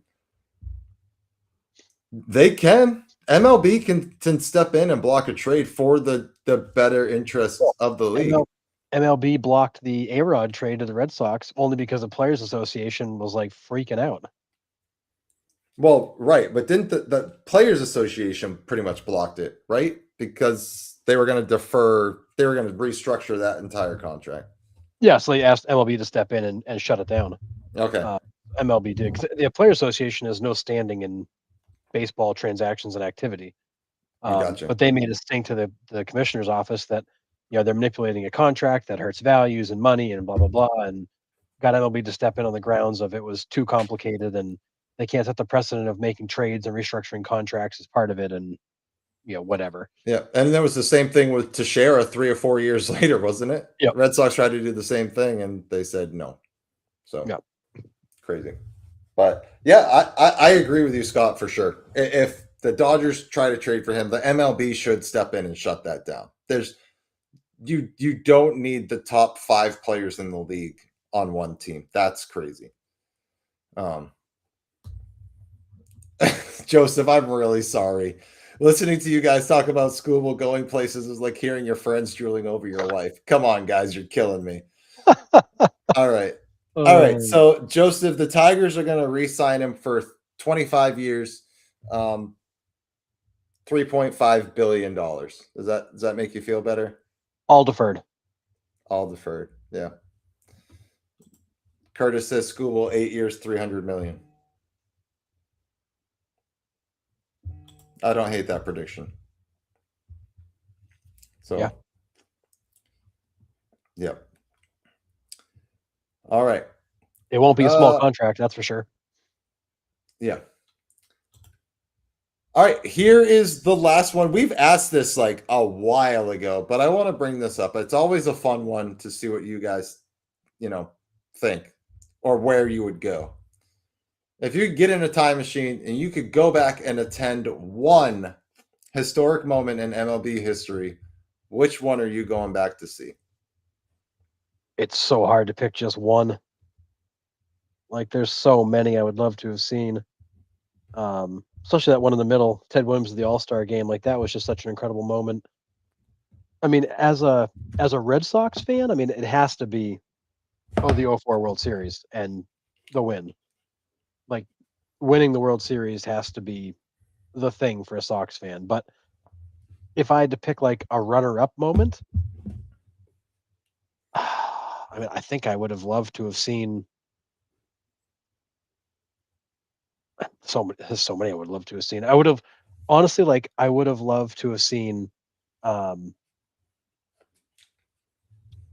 they can. MLB can step in and block a trade for the better interests of the league. MLB blocked the A-Rod trade to the Red Sox only because the Players Association was like freaking out. Well, right, but didn't the Players Association pretty much blocked it, right? Because they were going to defer, they were going to restructure that entire contract. Yeah, so they asked MLB to step in and shut it down. Okay. MLB did. The Players Association has no standing in baseball transactions and activity. Gotcha. But they made a stink to the commissioner's office that they're manipulating a contract that hurts values and money and blah blah blah, and got MLB to step in on the grounds of it was too complicated and they can't set the precedent of making trades and restructuring contracts as part of it, and whatever. Yeah, and there was the same thing with Teixeira 3 or 4 years later, wasn't it? Yeah. Red Sox tried to do the same thing and they said no. So crazy. But yeah, I agree with you, Scott, for sure. If the Dodgers try to trade for him, the MLB should step in and shut that down. You don't need the top 5 players in the league on one team. That's crazy. Joseph, I'm really sorry. Listening to you guys talk about Scooble going places is like hearing your friends drooling over your wife. Come on, guys, you're killing me. All right. All right, so Joseph, the Tigers are going to re-sign him for 25 years, $3.5 billion. Does that make you feel better? All deferred. All deferred, yeah. Curtis says Scooble 8 years, $300 million. I don't hate that prediction. So, yeah. Yep. All right. It won't be a small contract, that's for sure. Yeah. All right, here is the last one. We've asked this like a while ago, but I want to bring this up. It's always a fun one to see what you guys, think or where you would go. If you could get in a time machine and you could go back and attend one historic moment in MLB history, which one are you going back to see? It's so hard to pick just one. Like, there's so many I would love to have seen. Especially that one in the middle, Ted Williams of the All-Star game. Like, that was just such an incredible moment. I mean, as a Red Sox fan, I mean, it has to be the 04 World Series and the win. Like, winning the World Series has to be the thing for a Sox fan. But if I had to pick like a runner-up moment, I mean, I think I would have loved to have seen there's so many I would love to have seen. I would have honestly I would have loved to have seen um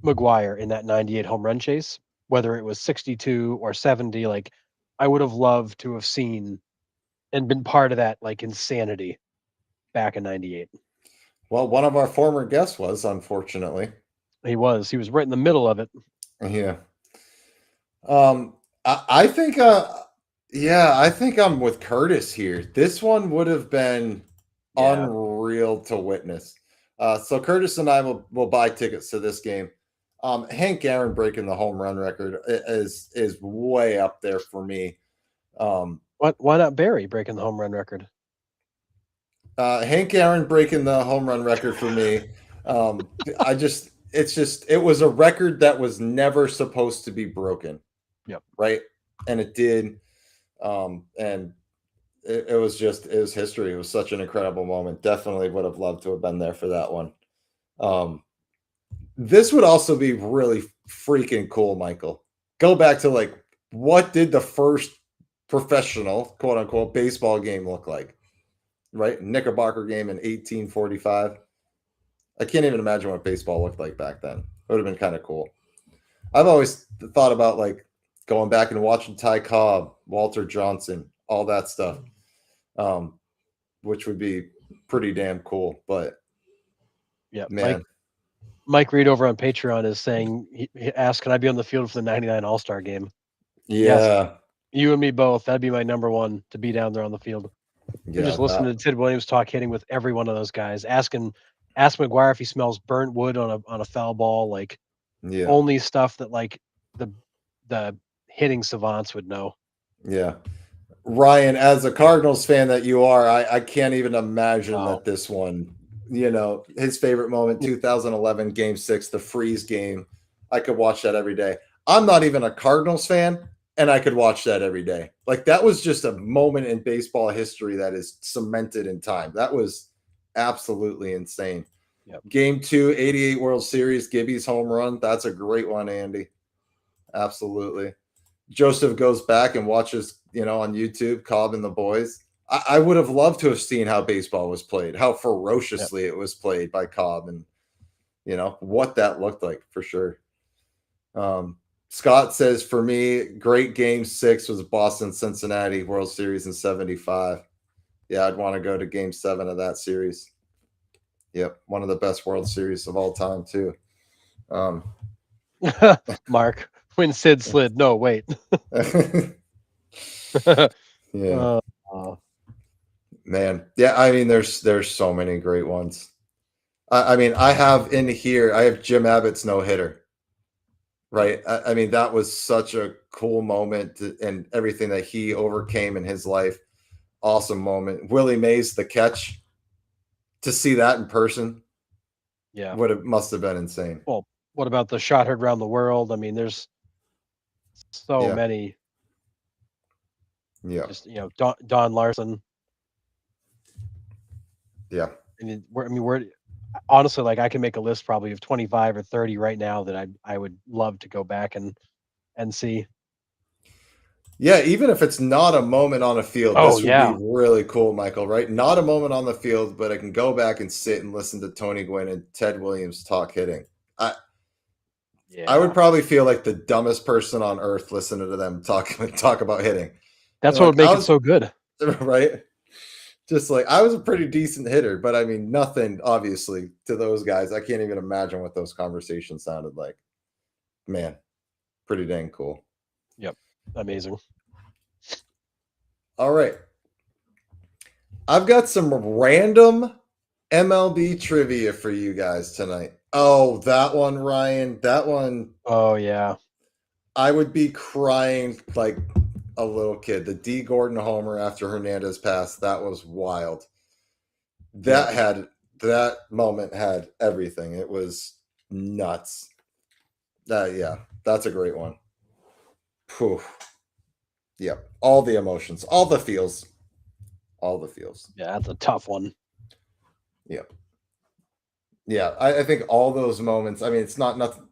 McGuire in that 98 home run chase, whether it was 62 or 70. Like, I would have loved to have seen and been part of that like insanity back in 98. Well, one of our former guests was, unfortunately. He was right in the middle of it. Yeah. I think yeah, I think I'm with Curtis here. This one would have been unreal to witness. So Curtis and I will buy tickets to this game. Hank Aaron breaking the home run record is way up there for me. Why not Barry breaking the home run record? Hank Aaron breaking the home run record for me. It was a record that was never supposed to be broken. Yep. Right. And it did. And it was history. It was such an incredible moment. Definitely would have loved to have been there for that one. This would also be really freaking cool, Michael. Go back to like, what did the first professional, quote unquote, baseball game look like? Right? Knickerbocker game in 1845. I can't even imagine what baseball looked like back then. It would have been kind of cool. I've always thought about like going back and watching Ty Cobb, Walter Johnson, all that stuff, which would be pretty damn cool. But yeah, man, Mike Reed over on Patreon is saying he asked, "Can I be on the field for the '99 All-Star game?" yeah, yes, you and me both. That'd be my number one, to be down there on the field. yeah. Just listen to Ted Williams talk hitting with every one of those guys. Ask McGuire if he smells burnt wood on a foul ball. Like, only stuff that like the hitting savants would know. Yeah. Ryan, as a Cardinals fan that you are, I can't even imagine that this one, his favorite moment, 2011 Game 6, the freeze game. I could watch that every day. I'm not even a Cardinals fan, and I could watch that every day. Like, that was just a moment in baseball history that is cemented in time. That was absolutely insane. Yep. Game 2, 88 World Series, Gibby's home run. That's a great one, Andy. Absolutely. Joseph goes back and watches, on YouTube, Cobb and the boys. I would have loved to have seen how baseball was played, how ferociously it was played by Cobb, and what that looked like for sure. Scott says, for me, great Game 6 was Boston Cincinnati World Series in '75. Yeah, I'd want to go to Game 7 of that series. Yep, one of the best World Series of all time too. Mark, when Sid slid. No, wait. Yeah. Man. Yeah, I mean, there's so many great ones. I mean, I have Jim Abbott's no-hitter. Right. I mean, that was such a cool moment and everything that he overcame in his life. Awesome moment. Willie Mays, the catch. To see that in person. Yeah. Must have been insane. Well, what about the shot heard around the world? I mean, there's so many. Yeah. Just, Don Larson. Yeah. We're honestly, like, I can make a list probably of 25 or 30 right now that I would love to go back and see. Yeah, even if it's not a moment on a field, this would be really cool, Michael, right? Not a moment on the field, but I can go back and sit and listen to Tony Gwynn and Ted Williams talk hitting. I would probably feel like the dumbest person on earth listening to them talk about hitting. That's what would make it so good. Right? Just like, I was a pretty decent hitter, but I mean, nothing, obviously, to those guys. I can't even imagine what those conversations sounded like. Man, pretty dang cool. Yep. Amazing. All right. I've got some random MLB trivia for you guys tonight. Oh, that one, Ryan. That one. Oh, yeah. I would be crying like a little kid. The D. Gordon homer after Hernandez passed. That was wild. That moment had everything. It was nuts. Yeah, that's a great one. Whew. Yep. All the emotions, all the feels. All the feels. Yeah, that's a tough one. Yep. Yeah, I think all those moments. I mean, it's nothing.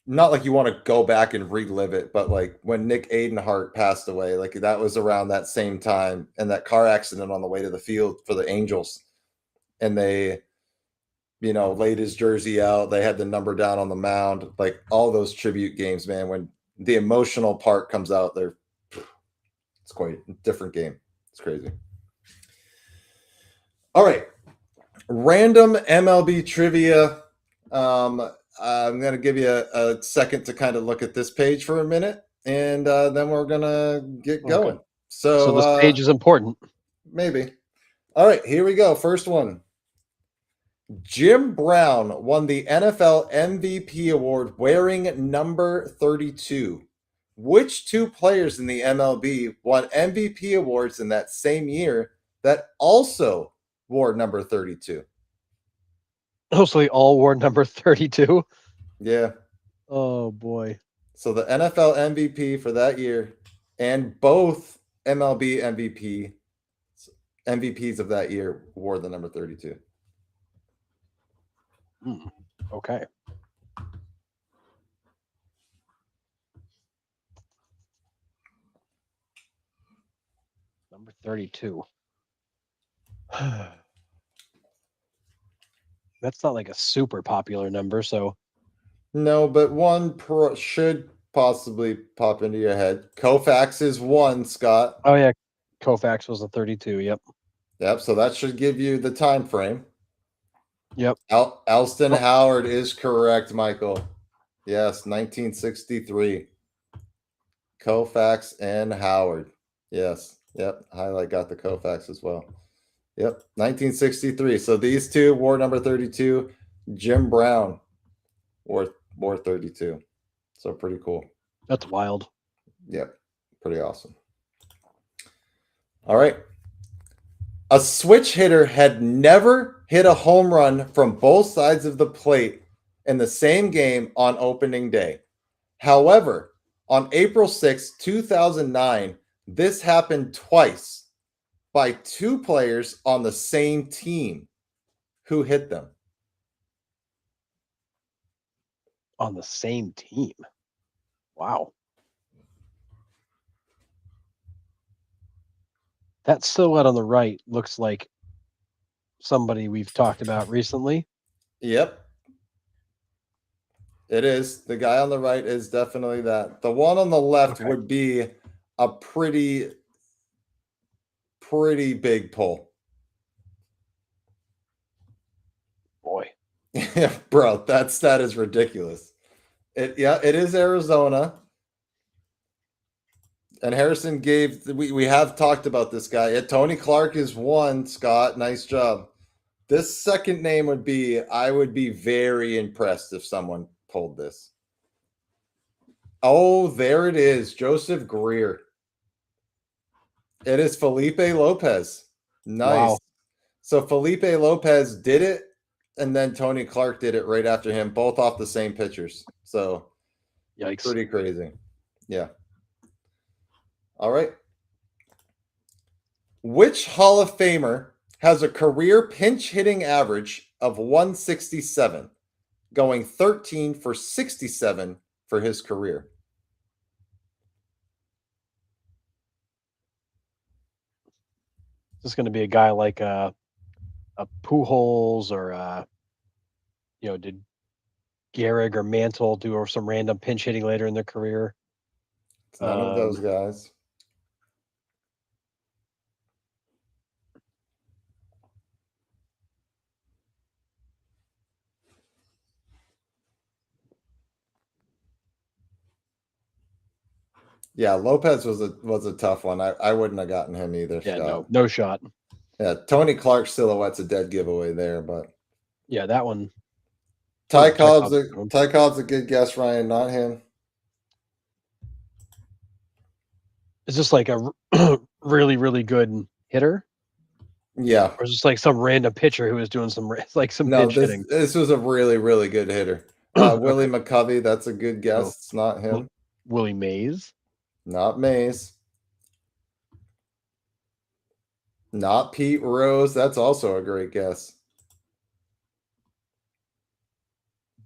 Not like you want to go back and relive it, but like when Nick Aidenhart passed away, like that was around that same time, and that car accident on the way to the field for the Angels, and they, laid his jersey out. They had the number down on the mound, like all those tribute games, man. When the emotional part comes out, it's quite a different game. It's crazy. All right, random MLB trivia. I'm going to give you a second to kind of look at this page for a minute, and then we're going to get going. Okay. So this page is important. Maybe. All right, here we go. First one. Jim Brown won the NFL MVP award wearing number 32. Which two players in the MLB won MVP awards in that same year that also wore number 32? Mostly all wore number 32. Yeah. Oh boy. So the NFL MVP for that year and both MLB MVPs of that year wore the number 32. Okay. Number 32. That's not like a super popular number, so. No, but one should possibly pop into your head. Koufax is one, Scott. Oh yeah, Koufax was a 32. Yep. Yep. So that should give you the time frame. Yep. Alston Howard is correct, Michael. Yes, 1963. Koufax and Howard. Yes. Yep. Highlight got the Koufax as well. Yep. 1963. So these two wore number 32. Jim Brown wore 32. So pretty cool. That's wild. Yep. Pretty awesome. All right. A switch hitter had never hit a home run from both sides of the plate in the same game on opening day. However, on April 6, 2009, this happened twice by two players on the same team. Who hit them? On the same team. Wow. That silhouette on the right looks like somebody we've talked about recently. Yep. It is. The guy on the right is definitely that. The one on the left would be a pretty big pull. Boy. Yeah, bro, that stat is ridiculous. It is Arizona. And Harrison we have talked about this guy. Tony Clark is one, Scott. Nice job. This second name I would be very impressed if someone pulled this. Oh, there it is. Joseph Greer. It is Felipe Lopez. Nice. Wow. So Felipe Lopez did it, and then Tony Clark did it right after him, both off the same pitchers. So, yikes. Pretty crazy. Yeah. All right. Which Hall of Famer has a career pinch hitting average of 167, going 13 for 67 for his career? Is this going to be a guy like a Pujols or did Gehrig or Mantle do some random pinch hitting later in their career? It's none of those guys. Yeah, Lopez was a tough one. I wouldn't have gotten him either. Yeah, no shot. Yeah, Tony Clark's silhouette's a dead giveaway there, but yeah, that one. Ty Cobb's a good guess, Ryan, not him. Is this like a really, really good hitter? Yeah. Or is this like some random pitcher who was doing some pinch hitting? This was a really, really good hitter. Willie McCovey, that's a good guess. It's not him. Willie Mays? Not Mays. Not Pete Rose. That's also a great guess.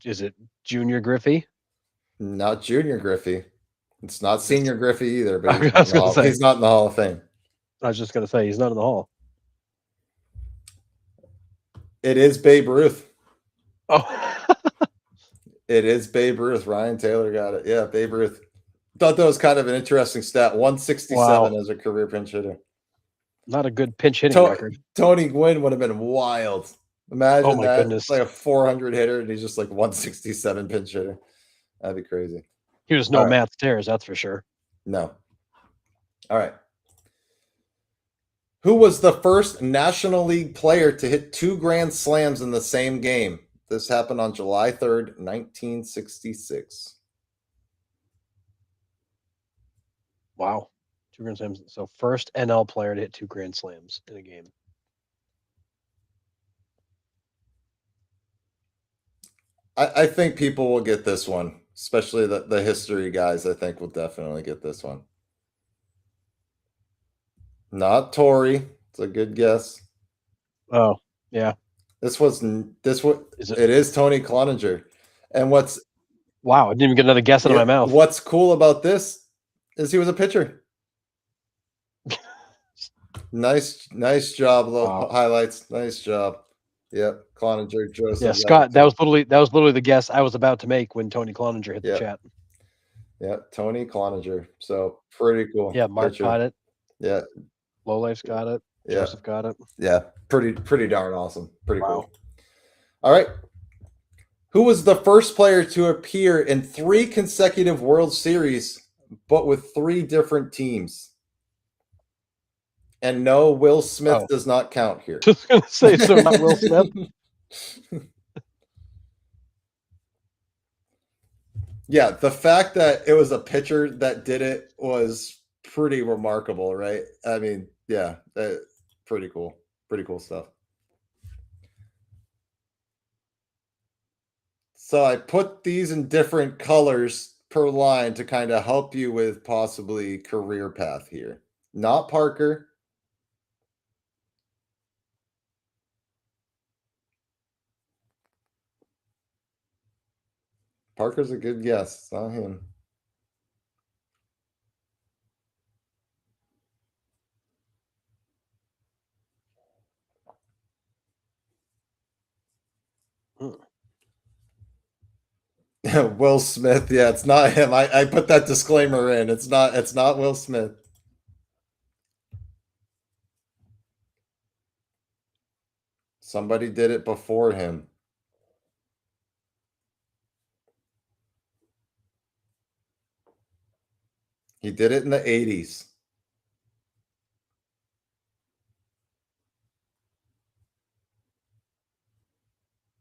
Is it Junior Griffey? Not Junior Griffey. It's not Senior Griffey either, but I was gonna say. he's not in the Hall of Fame. I was just gonna say he's not in the Hall. It is Babe Ruth. Oh, It is Babe Ruth. Ryan Taylor got it. Yeah, Babe Ruth. Thought that was kind of an interesting stat. 167 wow. as a career pinch hitter. Not a good pinch hitting record. Tony Gwynn would have been wild. Oh Imagine my that. goodness. Like a 400 hitter, and he's just like 167 pinch hitter. That'd be crazy. He was no All right. Matt Stairs, that's for sure. No. All right. Who was the first National League player to hit 2 grand slams in the same game? This happened on July 3rd, 1966. Wow. 2 grand slams. So first NL player to hit 2 grand slams in a game. I think people will get this one, especially the history guys. I think will definitely get this one. Not Tory. It's a good guess. Oh, yeah. It is Tony Cloninger. And wow, I didn't even get another guess out of my mouth. What's cool about this is he was a pitcher. Nice job, Wow. highlights. Nice job. Yep, Cloninger, Joseph. Yeah, Scott, that was literally the guess I was about to make when Tony Cloninger hit the chat. Yeah, Tony Cloninger. So pretty cool. Yeah, Mark got it. Yeah. Lowlife's got it. Yeah. Joseph got it. Yeah, pretty darn awesome. Pretty cool. All right. Who was the first player to appear in 3 consecutive World Series, but with 3 different teams? And no, Will Smith does not count here. Just gonna say, so not Will Smith. Yeah, the fact that it was a pitcher that did it was pretty remarkable, right? I mean, yeah, pretty cool. Pretty cool stuff. So I put these in different colors per line to kind of help you with possibly career path here. Not Parker. Parker's a good guess. It's not him. Will Smith. Yeah, it's not him. I put that disclaimer in. It's not Will Smith. Somebody did it before him. He did it in the 80s.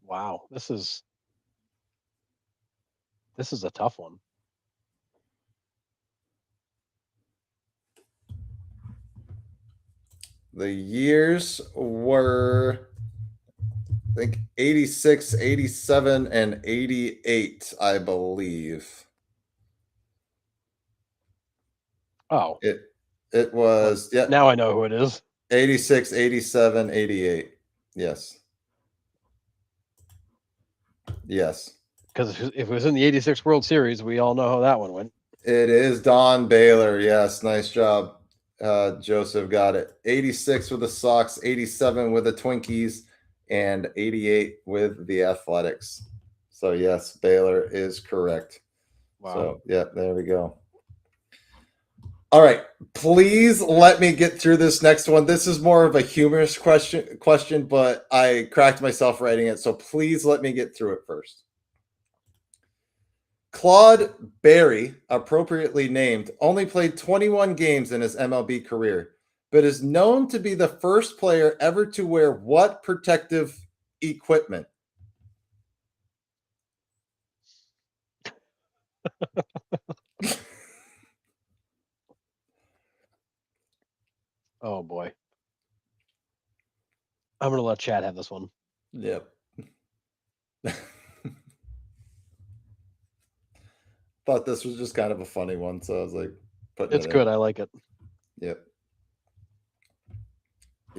Wow, this is a tough one. The years were, I think, 86, 87, and 88, I believe. Oh. It was, yeah. Now I know who it is. 86, 87, 88. Yes. Yes. Because if it was in the 86 World Series, we all know how that one went. It is Don Baylor. Yes, nice job. Joseph got it. 86 with the Sox, 87 with the Twinkies, and 88 with the Athletics. So yes, Baylor is correct. Wow. So yeah, there we go. All right, please let me get through this next one. This is more of a humorous question, but I cracked myself writing it, so please let me get through it first. Claude Berry, appropriately named, only played 21 games in his MLB career, but is known to be the first player ever to wear what protective equipment? Oh boy. I'm gonna let Chad have this one. Yep. Thought this was just kind of a funny one, so I was like, it's good. I like it. Yep.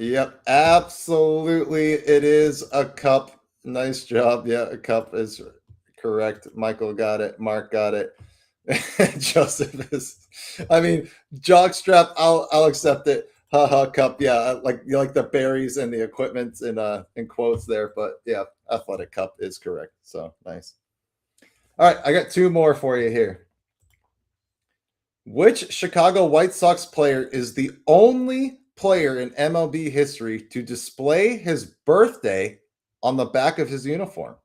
Yep, absolutely. It is a cup. Nice job. Yeah, a cup is correct. Michael got it. Mark got it. Joseph is. I mean, jockstrap. I'll accept it. Haha, cup. Yeah, like you like the berries and the equipment in quotes there, but yeah, athletic cup is correct. So nice. All right, I got two more for you here. Which Chicago White Sox player is the only player in MLB history to display his birthday on the back of his uniform?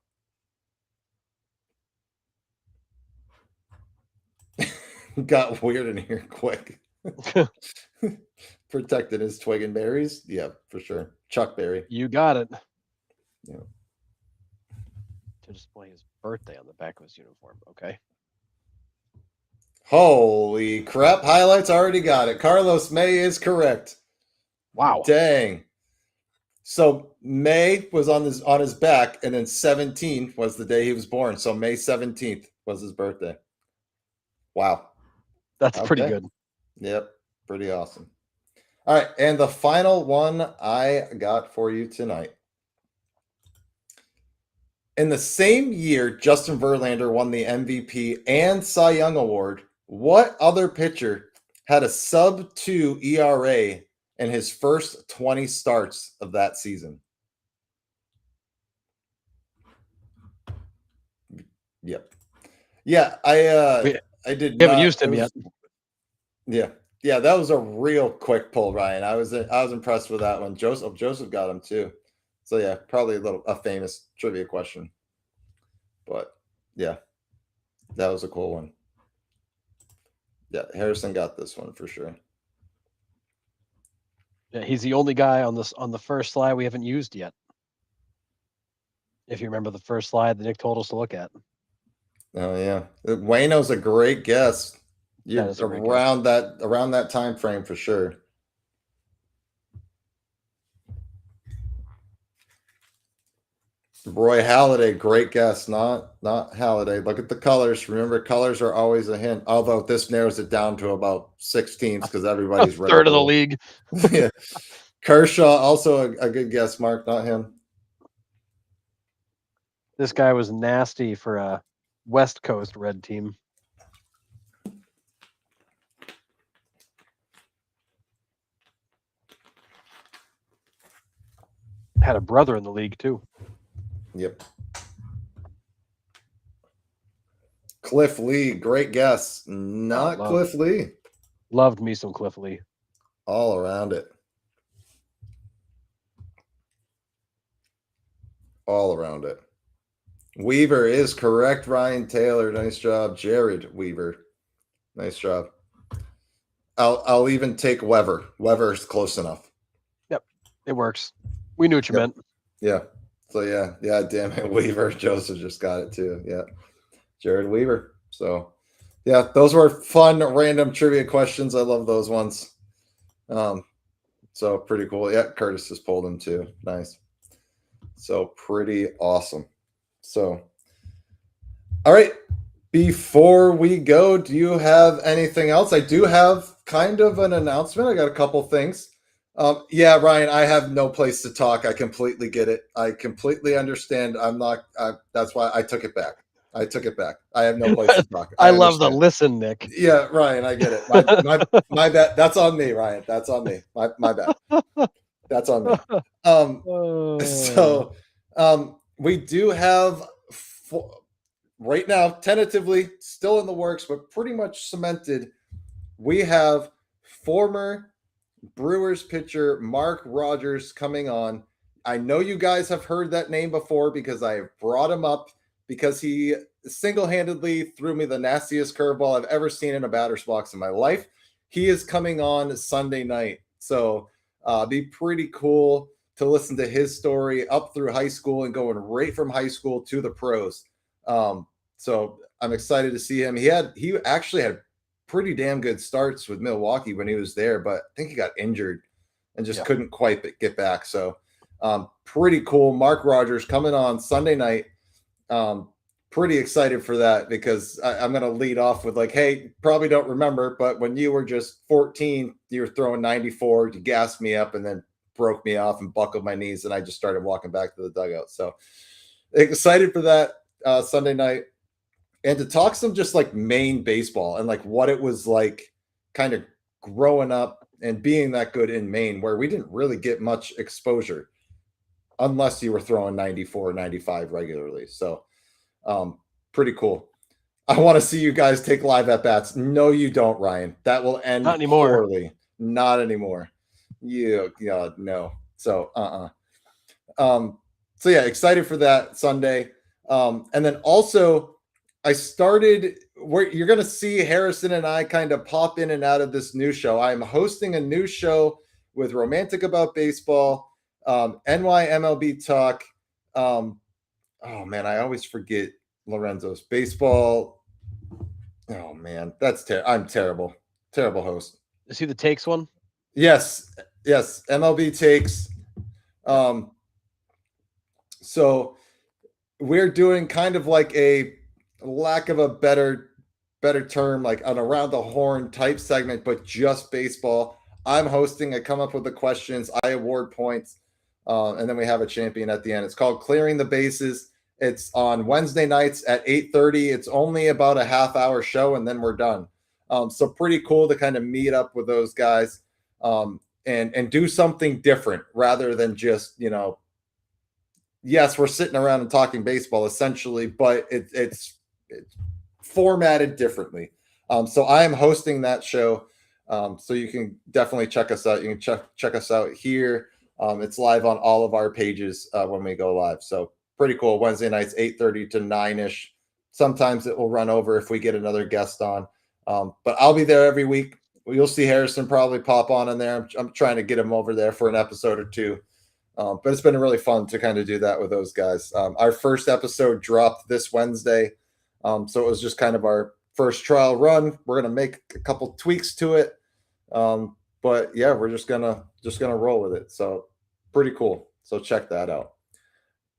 Got weird in here quick. Protected his twig and berries? Yeah, for sure. Chuck Berry. You got it. Yeah. To display his birthday on the back of his uniform. Okay. Holy crap. Highlights already got it. Carlos May is correct. Wow. Dang. So May was on his back, and then 17 was the day he was born. So May 17th was his birthday. Wow. That's pretty good. Yep. Pretty awesome. All right. And the final one I got for you tonight. In the same year, Justin Verlander won the MVP and Cy Young Award. What other pitcher had a sub-2 ERA in his first 20 starts of that season? Yep. Yeah, I did We haven't not used him yet. Yeah. Yeah, that was a real quick pull, Ryan. I was impressed with that one. Joseph got him too. So yeah, probably a famous trivia question. But yeah, that was a cool one. Yeah, Harrison got this one for sure. Yeah, he's the only guy on the first slide we haven't used yet. If you remember the first slide that Nick told us to look at. Oh yeah, Wayno's a great guess. You're around that time frame for sure. Roy Halladay, great guess. Not Halladay. Look at the colors. Remember, colors are always a hint. Although this narrows it down to about 16th because everybody's a third of the league. Yeah. Kershaw, also a good guess, Mark. Not him. This guy was nasty for a West Coast red team. Had a brother in the league too. Yep. Cliff Lee, great guess. Not Cliff Lee. Loved me some Cliff Lee. All around it. All around it. Weaver is correct. Ryan Taylor, nice job. Jared Weaver, nice job. I'll even take Weber. Weber is close enough. Yep, it works. We knew what you meant. Yeah. So yeah. Damn it, Weaver. Joseph just got it too. Yeah, Jared Weaver. So yeah, those were fun random trivia questions. I love those ones. So pretty cool. Yeah, Curtis just pulled them too. Nice. So pretty awesome. So, all right. Before we go, do you have anything else? I do have kind of an announcement. I got a couple things. Yeah, Ryan, I have no place to talk. I completely get it. I completely understand. That's why I took it back. I have no place to talk. I love the listen, Nick. Yeah, Ryan, I get it. My bad. That's on me, Ryan. That's on me. My bad. That's on me. So we do have right now, tentatively, still in the works, but pretty much cemented. We have former Brewers pitcher Mark Rogers coming on. I know you guys have heard that name before because I have brought him up because he single-handedly threw me the nastiest curveball I've ever seen in a batter's box in my life. He is coming on Sunday night. So be pretty cool to listen to his story up through high school and going right from high school to the pros. So I'm excited to see him. He actually had pretty damn good starts with Milwaukee when he was there, but I think he got injured and just couldn't quite get back. So pretty cool. Mark Rogers coming on Sunday night. Pretty excited for that because I'm going to lead off with hey, probably don't remember, but when you were just 14, you were throwing 94, you gassed me up, and then broke me off and buckled my knees, and I just started walking back to the dugout. So excited for that Sunday night, and to talk some just like Maine baseball and like what it was like kind of growing up and being that good in Maine, where we didn't really get much exposure unless you were throwing 94, 95 regularly. So pretty cool. I want to see you guys take live at bats. No, you don't, Ryan. That will end Not anymore. poorly. Not anymore. Yeah, no. So, so yeah, excited for that Sunday. And then also, I started where you're going to see Harrison and I kind of pop in and out of this new show. I'm hosting a new show with Romantic About Baseball, NYMLB Talk. Oh man, I always forget Lorenzo's baseball. Oh man, I'm terrible host. Is he the takes one? Yes, MLB takes. So we're doing kind of like a lack of a better term, like an around the horn type segment, but just baseball. I'm hosting. I come up with the questions. I award points, and then we have a champion at the end. It's called Clearing the Bases. It's on Wednesday nights at 8:30. It's only about a half-hour show, and then we're done. So pretty cool to kind of meet up with those guys and do something different rather than just, yes, we're sitting around and talking baseball essentially, but it's formatted differently. So I am hosting that show. So you can definitely check us out. You can check us out here. It's live on all of our pages when we go live. So pretty cool. Wednesday nights, 8:30 to 9-ish. Sometimes it will run over if we get another guest on. But I'll be there every week. You'll see Harrison probably pop on in there. I'm trying to get him over there for an episode or two. But it's been really fun to kind of do that with those guys. Our first episode dropped this Wednesday. So it was just kind of our first trial run. We're going to make a couple tweaks to it. But yeah, we're just gonna roll with it. So pretty cool. So check that out.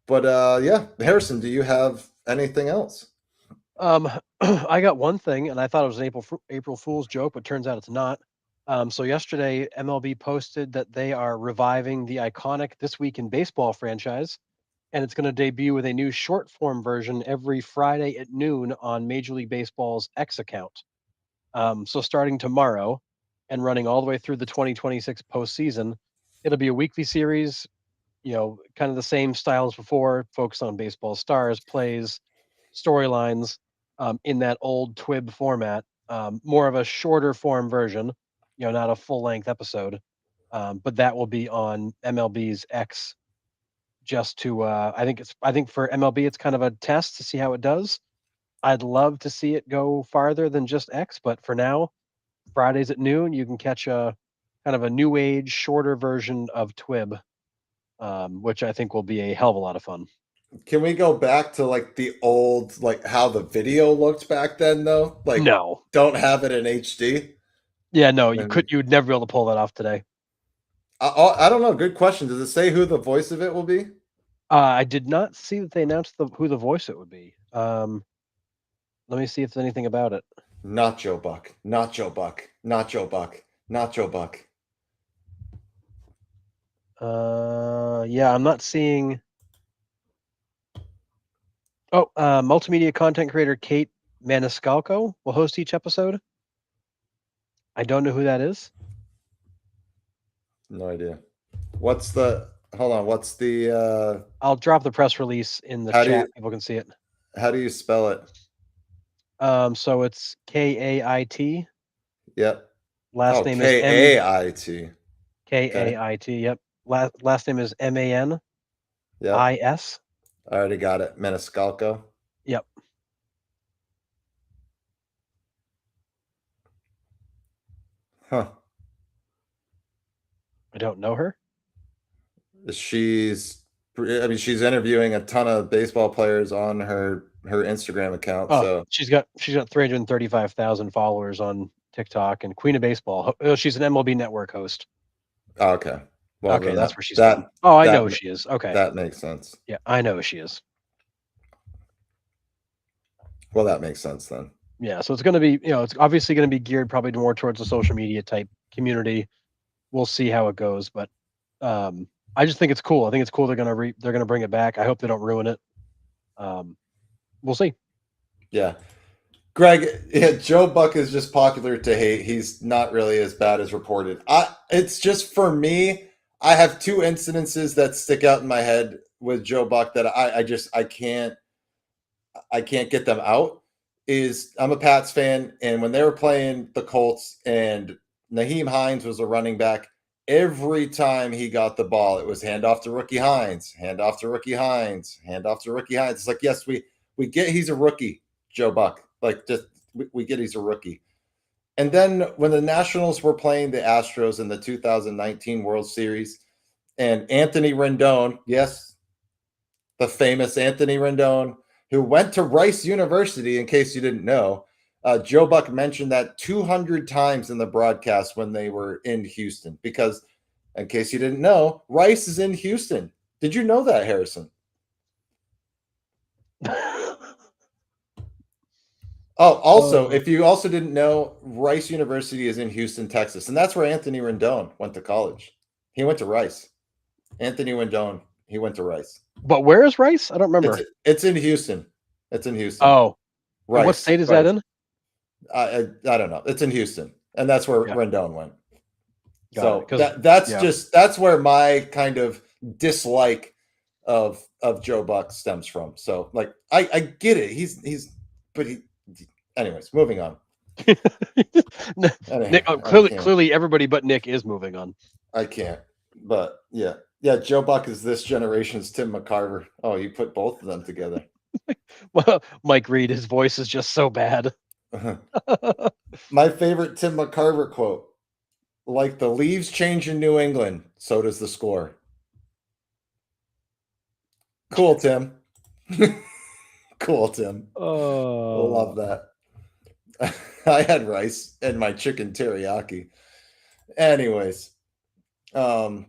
But yeah, Harrison, do you have anything else? I got one thing, and I thought it was an April Fool's joke, but turns out it's not. So yesterday, MLB posted that they are reviving the iconic This Week in Baseball franchise, and it's going to debut with a new short form version every Friday at noon on Major League Baseball's X account. So starting tomorrow and running all the way through the 2026 postseason, it'll be a weekly series, kind of the same style as before, focused on baseball stars, plays, storylines, in that old TWIB format, more of a shorter form version, not a full length episode. But that will be on MLB's X just to, I think for MLB, it's kind of a test to see how it does. I'd love to see it go farther than just X, but for now, Fridays at noon, you can catch a kind of a new age, shorter version of TWIB, which I think will be a hell of a lot of fun. Can we go back to like the old, like how the video looked back then though? Like No. don't have it in HD? Yeah, no, you'd never be able to pull that off today. I don't know. Good question. Does it say who the voice of it will be? I did not see that they announced who the voice it would be. Let me see if there's anything about it. Nacho Buck. Yeah, I'm not seeing. Oh, multimedia content creator Kate Maniscalco will host each episode. I don't know who that is. No idea. Hold on, what's the I'll drop the press release in the chat. People can see it. How do you spell it? So it's Kait. Yep. Last name is Kait. Kait. Yep. Last name is MANIS. Yep. I already got it. Maniscalco. Yep. Huh. I don't know her. She's interviewing a ton of baseball players on her Instagram account. Oh, so she's got 335,000 followers on TikTok and Queen of Baseball. She's an MLB Network host. Oh, okay. Well, okay, that's where she's from. Oh, I know who she is. Okay. That makes sense. Yeah, I know who she is. Well, that makes sense then. Yeah, so it's going to be, it's obviously going to be geared probably more towards the social media type community. We'll see how it goes, but I just think it's cool. I think it's cool they're gonna bring it back. I hope they don't ruin it. We'll see. Yeah. Greg, yeah, Joe Buck is just popular to hate. He's not really as bad as reported. It's just for me, I have two incidences that stick out in my head with Joe Buck that I can't get them out. Is I'm a Pats fan, and when they were playing the Colts and Naheem Hines was a running back, every time he got the ball, it was hand off to rookie Hines, hand off to rookie Hines, hand off to rookie Hines. It's like, yes, we get he's a rookie, Joe Buck. Like, just we get he's a rookie. And then when the Nationals were playing the Astros in the 2019 World Series, and Anthony Rendon, yes, the famous Anthony Rendon, who went to Rice University, in case you didn't know. Joe Buck mentioned that 200 times in the broadcast when they were in Houston, because, in case you didn't know, Rice is in Houston. Did you know that, Harrison? Oh, also, if you also didn't know, Rice University is in Houston, Texas, and that's where Anthony Rendon went to college. He went to Rice. Anthony Rendon, he went to Rice. But where is Rice? I don't remember. It's in Houston. It's in Houston. Oh, Rice. What state is that in? I don't know. It's in Houston, and that's where Rendon went. Got so that's where my kind of dislike of Joe Buck stems from. So, like, I get it. Anyways, moving on. Nick, clearly everybody but Nick is moving on. I can't. But yeah, Joe Buck is this generation's Tim McCarver. Oh, you put both of them together. Well, Mike Reed, his voice is just so bad. My favorite Tim McCarver quote: "Like the leaves change in New England, so does the score." Cool, Tim. Cool, Tim. Oh, love that. I had rice and my chicken teriyaki. Anyways, all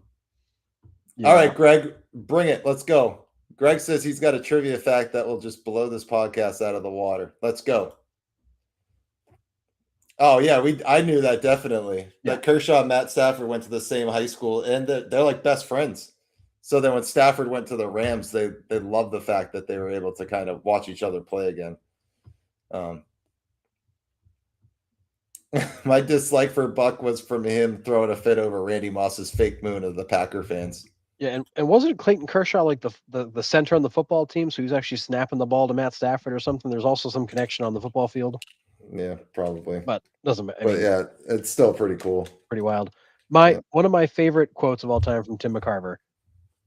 right, Greg, bring it. Let's go. Greg says he's got a trivia fact that will just blow this podcast out of the water. Let's go. Oh yeah, I knew that definitely. Yeah. That Kershaw and Matt Stafford went to the same high school, and they're like best friends. So then when Stafford went to the Rams, they loved the fact that they were able to kind of watch each other play again. My dislike for Buck was from him throwing a fit over Randy Moss's fake moon of the Packer fans. Yeah, and wasn't Clayton Kershaw like the center on the football team? So he was actually snapping the ball to Matt Stafford or something. There's also some connection on the football field. Yeah, probably. But doesn't matter. But yeah, it's still pretty cool. Pretty wild. One of my favorite quotes of all time from Tim McCarver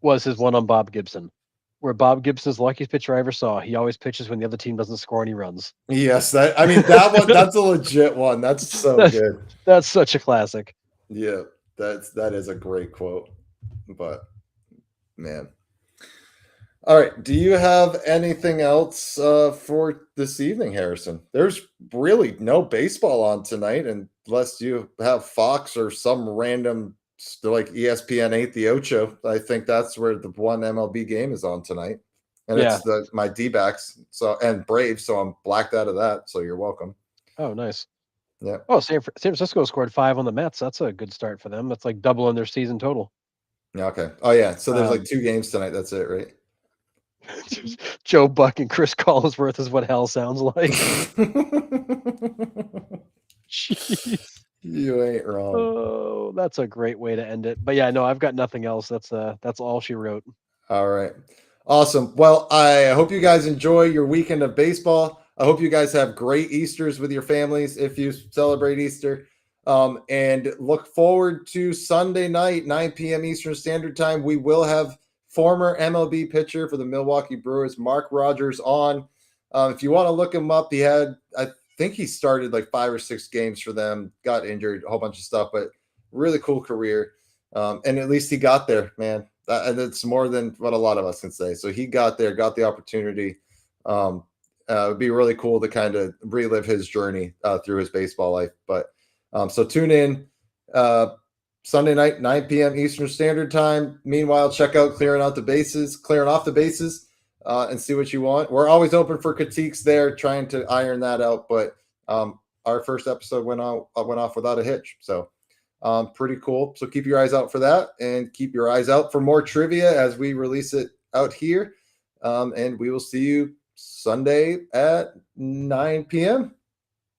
was his one on Bob Gibson, where Bob Gibson's the luckiest pitcher I ever saw. He always pitches when the other team doesn't score any runs. Yes, that one, that's a legit one. That's so good. That's such a classic. Yeah, that is a great quote. But man. All right. Do you have anything else for this evening, Harrison? There's really no baseball on tonight unless you have Fox or some random like ESPN 8 the Ocho. I think that's where the one MLB game is on tonight. And it's my DBacks and Braves, so I'm blacked out of that. So you're welcome. Oh, nice. Yeah. Oh, San Francisco scored 5 on the Mets. That's a good start for them. That's like doubling their season total. Yeah, okay. Oh yeah. So there's like 2 games tonight. That's it, right? Joe Buck and Chris Collinsworth is what hell sounds like. Jeez. You ain't wrong. Oh, that's a great way to end it. But yeah, no, I've got nothing else. That's all she wrote. All right. Awesome. Well, I hope you guys enjoy your weekend of baseball. I hope you guys have great Easters with your families if you celebrate Easter. And look forward to Sunday night, 9 p.m. Eastern Standard Time. We will have former MLB pitcher for the Milwaukee Brewers, Mark Rogers, on. If you want to look him up, I think he started like 5 or 6 games for them, got injured, a whole bunch of stuff, but really cool career. And at least he got there, man. And it's more than what a lot of us can say. So he got there, got the opportunity. It would be really cool to kind of relive his journey through his baseball life. But so tune in Sunday night, 9 p.m. Eastern Standard Time. Meanwhile, check out Clearing Off the Bases, and see what you want. We're always open for critiques there, trying to iron that out. But our first episode went off without a hitch. So Pretty cool. So keep your eyes out for that, and keep your eyes out for more trivia as we release it out here. And we will see you Sunday at 9 p.m.